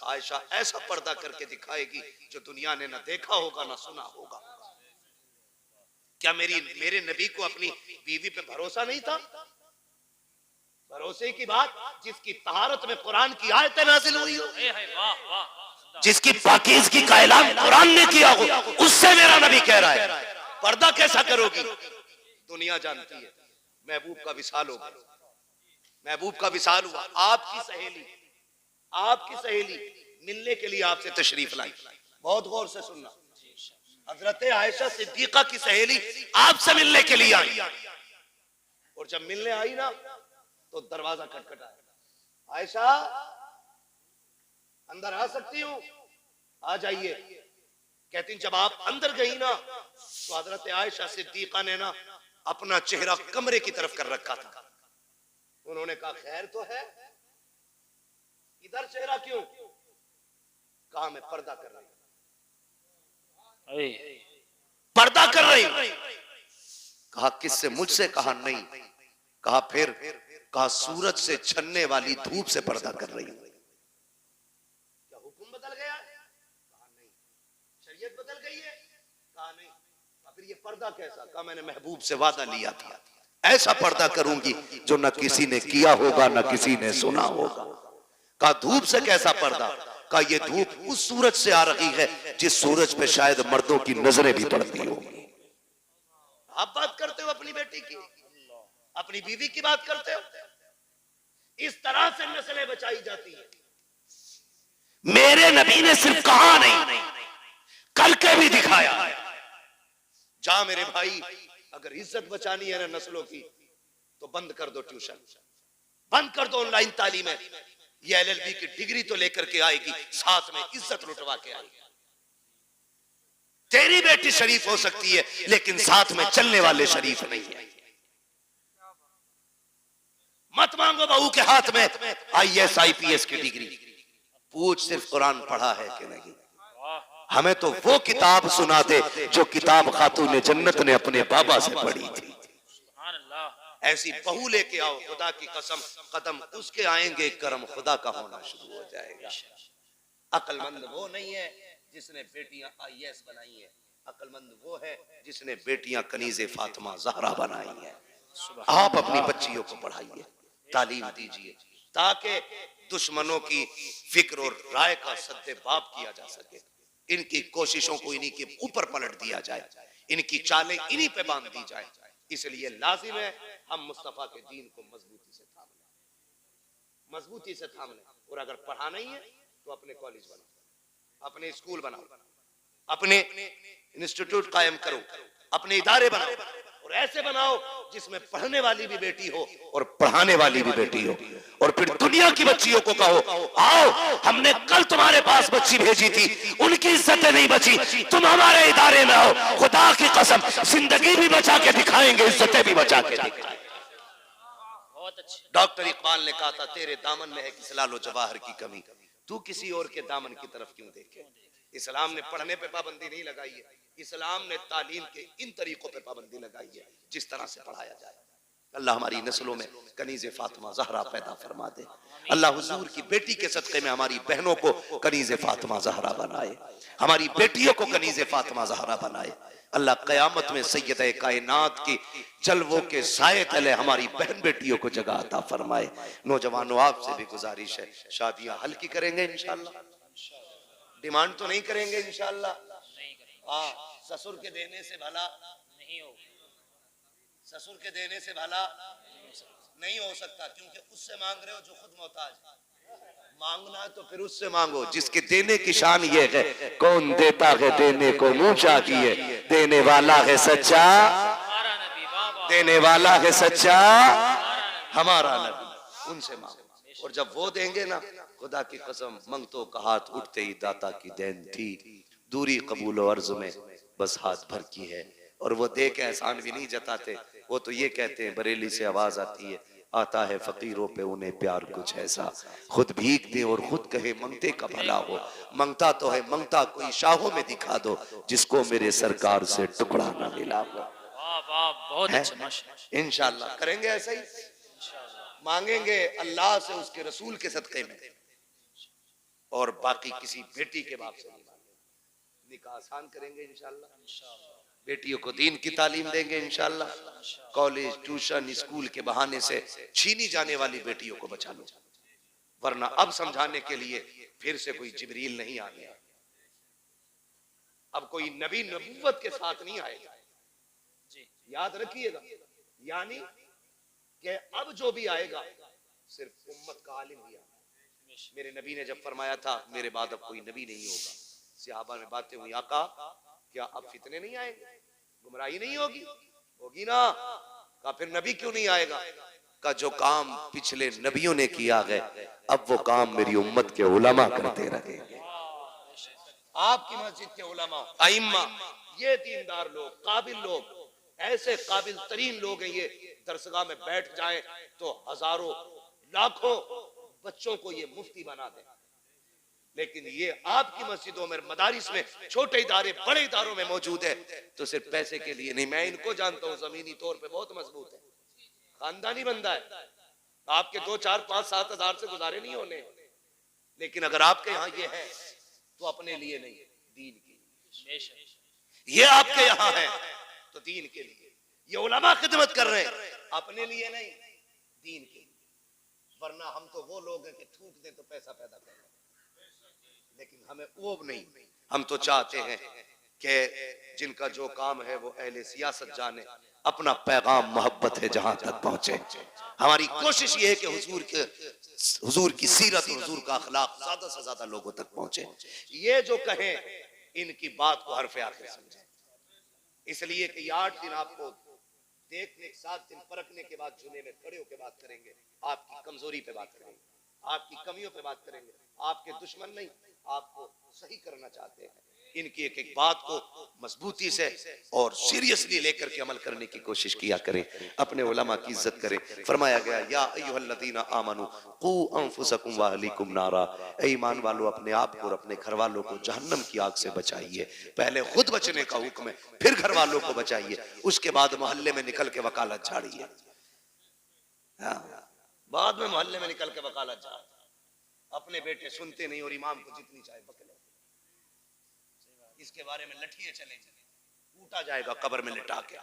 Speaker 1: आयशा ऐसा पर्दा करके दिखाएगी जो दुनिया ने ना देखा होगा ना सुना होगा। क्या मेरे नबी को अपनी बीवी पे भरोसा नहीं था? भरोसे की बात जिसकी तहारत में कुरान की आयतें नाज़िल हुई हो, जिसकी पाकीज़गी का ऐलान कुरान ने किया हो, उससे मेरा नबी कह रहा है पर्दा कैसा करोगी? दुनिया जानती है। महबूब का विसाल होगा, महबूब का विसाल हुआ। आपकी सहेली मिलने के लिए आपसे तशरीफ लाई। बहुत गौर से सुनना, हजरत आयशा सिद्दीका की सहेली आपसे मिलने के लिए आई, और जब मिलने आई ना तो दरवाजा खटखटाया, आयशा अंदर आ सकती हूँ? आ जाइए। कहती जब आप अंदर गई ना तो हजरत आयशा सिद्दीका ने ना अपना चेहरा कमरे की तरफ कर रखा था। उन्होंने कहा खैर तो है, इधर चेहरा क्यों? कहा मैं पर्दा कर रही हूं, पर्दा कर रही हूं। कहा किससे? मुझसे। कहा नहीं। कहा फिर? कहा सूरज से छनने वाली धूप से पर्दा कर रही हूं। क्या हुक्म बदल गया? कहा नहीं। शरीयत बदल गई है? कहा नहीं। फिर ये पर्दा कैसा? कहा मैंने महबूब से वादा लिया था, ऐसा पर्दा करूंगी जो न किसी ने किया होगा न किसी ने सुना होगा। कहा धूप से कैसा पर्दा? कहा ये धूप उस सूरज से आ रही है जिस सूरज पे शायद मर्दों की नजरें भी पड़ती होंगी। आप बात करते हो अपनी बेटी की, अपनी बीवी की बात करते हो। इस तरह से नस्लें बचाई जाती है। मेरे नबी ने सिर्फ कहा नहीं, करके भी दिखाया। जा मेरे भाई, अगर इज्जत बचानी है ना नस्लों की तो बंद कर दो ट्यूशन, बंद कर दो ऑनलाइन तालीम। ये एलएलबी की डिग्री तो लेकर के आएगी, साथ में इज्जत लुटवा के आएगी। तेरी बेटी शरीफ हो सकती है लेकिन साथ में चलने वाले शरीफ नहीं है। मत मांगो बहू के हाथ में आईएएस आईपीएस की डिग्री, पूछ सिर्फ कुरान पढ़ा है कि नहीं। हमें तो वो किताब सुना दे जो किताब खातून जन्नत ने अपने बाबा से पढ़ी थी। ऐसी बहू लेके आओ, खुदा की कसम कदम उसके आएंगे, करम खुदा का होना शुरू हो जाएगा। अक्लमंद वो नहीं है जिसने बेटियां आईएएस बनाई है, अक्लमंद वो है जिसने बेटियां कनीज़े फातिमा ज़हरा बनाई है। आप अपनी बच्चियों को पढ़ाइए, तालीम दीजिए, ताकि दुश्मनों की फिक्र और राय का सद्देबाब किया जा सके। इनकी कोशिशों को इन्हीं के ऊपर पलट दिया जाए, इनकी चालें इन्हीं पे बांध दी जाए। इसलिए लाजिम है हम मुस्तफा के दीन को मजबूती से थाम लें, मजबूती से थाम लें। और अगर पढ़ाना ही है तो अपने कॉलेज बनाओ, अपने स्कूल बनाओ, अपने इंस्टीट्यूट कायम करो, अपने इदारे बनाओ, और ऐसे बनाओ जिसमें पढ़ने वाली भी बेटी हो और पढ़ाने वाली भी बेटी हो। और फिर दुनिया की बच्चियों को कहो आओ, हमने कल तुम्हारे पास बच्ची भेजी थी, उनकी इज्जतें नहीं बची, तुम हमारे इदारे में आओ, खुदा की कसम जिंदगी भी बचा के दिखाएंगे, इज्जतें भी बचा के दिखाएंगे। डॉक्टर इकबाल ने कहा था तेरे दामन में है किस लालो जवाहर की कमी, तू किसी और के दामन की तरफ क्यों देखे। इस्लाम ने पढ़ने पे पाबंदी नहीं लगाई है, इस्लाम ने तालीम के इन तरीकों पे पाबंदी लगाई है जिस तरह से पढ़ाया जाए। अल्लाह हमारी नस्लों में कनीज़े फातिमा ज़हरा पैदा फरमा दे। अल्लाह हुजूर की बेटी के सदक़े में हमारी बहनों को कनीज़े फातिमा ज़हरा बनाए, हमारी बेटियों को कनीज़े फातिमा ज़हरा बनाए। अल्लाह क़यामत में सैयदे कायनात की जलवों के साए तले हमारी बहन बेटियों को जगह अता फरमाए। नौजवानों आपसे भी गुजारिश है, शादियां हल्की करेंगे इंशाअल्लाह, डिमांड तो नहीं करेंगे इंशाअल्लाह। हाँ, ससुर के देने से भला नहीं हो, ससुर के देने से भला नहीं हो सकता, क्योंकि उससे मांग रहे हो जो खुद मोहताज। मांगना है तो फिर उससे मांगो जिसके देने की शान ये है, कौन देता है देने को मुंह चाहिए, देने वाला है सच्चा, देने वाला है सच्चा हमारा नबी, उनसे मांगो। और जब वो देंगे ना, खुदा की कसम मंगतों का हाथ उठते ही दाता की देन थी, दूरी कबूल और अर्ज में बस हाथ भर की है। और वो दे के एहसान भी नहीं जताते, वो तो ये कहते हैं, बरेली से आवाज आती है, आता है फकीरों पे उन्हें प्यार कुछ ऐसा, खुद भीख दे और खुद कहे मंगते का भला हो। मंगता तो है, मंगता कोई शाहों में दिखा दो जिसको मेरे सरकार से टुकड़ा ना मिला हो। इंशाअल्लाह करेंगे ऐसा ही, मांगेंगे अल्लाह से उसके रसूल के सदक़े में, और बाकी किसी बेटी के बाप से नहीं मांगेंगे। निकाह आसान करेंगे इंशाअल्लाह, बेटियों को दीन की तालीम देंगे इंशाअल्लाह। कॉलेज ट्यूशन स्कूल के बहाने से छीनी जाने वाली बेटियों को बचा लो, वरना अब समझाने के लिए फिर से कोई जिब्रील नहीं आ गया, अब कोई नबी नबूवत के साथ नहीं आएगा, याद रखिएगा। यानी कि अब जो भी आएगा सिर्फ उम्मत का आलिम भी आएगा। मेरे नबी ने जब फरमाया था मेरे बाद अब कोई नबी नहीं होगा, सहाबा में बातें हुई, आका क्या अब फितने नहीं आएंगे, गुमराही नहीं होगी? होगी ना। कहा फिर नबी क्यों नहीं आएगा? का जो काम पिछले नबियों ने किया है अब वो काम मेरी उम्मत के उलमा करते रहेंगे। आपकी मस्जिद के उलमा, अइम्मा, ये दीनदार लोग, काबिल लोग, ऐसे काबिल तरीन लोग हैं, ये दरसगाह में बैठ जाएं तो हजारों लाखों बच्चों को ये मुफ्ती बना दें। लेकिन ये आपकी मस्जिदों में, मदारिस में, छोटे इदारे बड़े इदारों में मौजूद है तो सिर्फ पैसे के लिए नहीं। मैं इनको जानता हूं, जमीनी तौर पे बहुत मजबूत है, खानदानी बंदा है, आपके 2, 4, 5, 7 हजार से गुजारे नहीं होने। लेकिन अगर आपके यहाँ ये है तो अपने लिए नहीं, दीन के लिए। ये आपके यहाँ है तो दीन के लिए। ये उलमा खिदमत कर रहे हैं, अपने लिए नहीं, दीन के लिए। वरना हम तो वो लोग हैं कि थूक दें तो पैसा पैदा कर लें, लेकिन हमें वो नहीं। हम तो चाहते हैं कि जिनका जो काम है वो अहले सियासत जाने, अपना पैगाम मोहब्बत है जहां तक पहुंचे। हमारी कोशिश ये है कि हुजूर की सीरत, हुजूर का अखलाक ज्यादा से ज्यादा लोगों तक पहुंचे। ये जो कहें इनकी बात को हरफ आखिर समझे, इसलिए कि 8 दिन आपको देखने, 7 दिन परखने के बाद जुमे में खड़े होकर बात करेंगे, आपकी कमजोरी पे बात करेंगे, आपकी कमियों पे बात करेंगे। आपके दुश्मन नहीं, आपको सही करना चाहते हैं। इनकी एक एक बात को मजबूती से और सीरियसली लेकर के अमल करने की कोशिश किया करें, अपने उलमा की इज्जत करें। फरमाया गया या अय्युहल्लज़ीना आमनू कू अनफुसकुम व अहलीकुम नारा, ऐ ईमान वालों अपने आप को और अपने घर वालों को जहन्नम की आग से बचाइए। पहले खुद बचने का हुक्म है, फिर घर वालों को बचाइए, उसके बाद मोहल्ले में निकल के वकालत झाड़िए। बाद में मोहल्ले में निकल के वकालत झाड़, अपने बेटे सुनते नहीं और इमाम को जितनी चाहे बकले, इसके बारे में लठिए चलेंगे, कूटा जाएगा कब्र में लिटा के,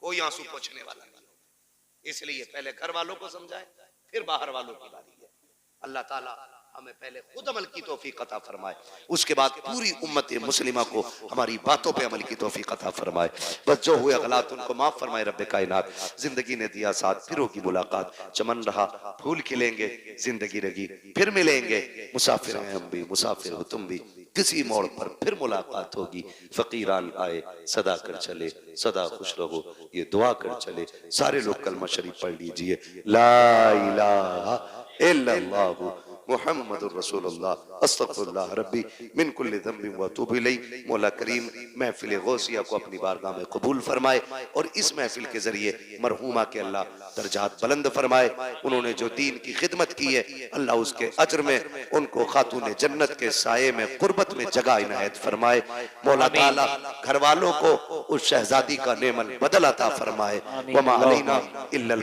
Speaker 1: कोई आंसू पोंछने वाला नहीं। इसलिए पहले घर वालों को समझाएं, फिर बाहर वालों की बारी है। अल्लाह ताला हमें पहले खुद अमल की तौफीक अता फरमाए, उसके बाद पूरी उम्मत मुस्लिमा को हमारी बातों पे अमल की तौफीक अता फरमाए। बस जो हुए गलत उनको माफ फरमाए रब्बे कायनात। जिंदगी ने दिया साथ, फिर होगी मुलाकात, चमन रहा फूल खिलेंगे, जिंदगी रही फिर मिलेंगे। मुसाफिर हैं हम भी, मुसाफिर हो तुम भी, किसी मोड़ पर फिर मुलाकात होगी। फकीरान आए सदा कर चले, सदा खुश रहो ये दुआ कर चले। सारे लोग कलमा शरीफ पढ़ लीजिए, ला इलाहा इल्लल्लाहु मुहम्मदुर रसूलुल्लाह अस्तगफिरुल्लाह रब्बी मिन कुल्लि ज़ंबिन व अतूबु इलैहि। मौला करीम महफिल गौसिया को अपनी बारगाह में कबूल फरमाए और इस महफिल के जरिए मरहूमा के अल्लाह दर्जात बुलंद फरमाए। उन्होंने जो दीन की खिदमत की है अल्लाह उसके अजर में उनको खातून जन्नत के साये में कुर्बत में जगह इनायत फरमाए। मौला ताला घर वालों को उस शहजादी का नेमल बदल अता फरमाए। वमा अलैना इल्लल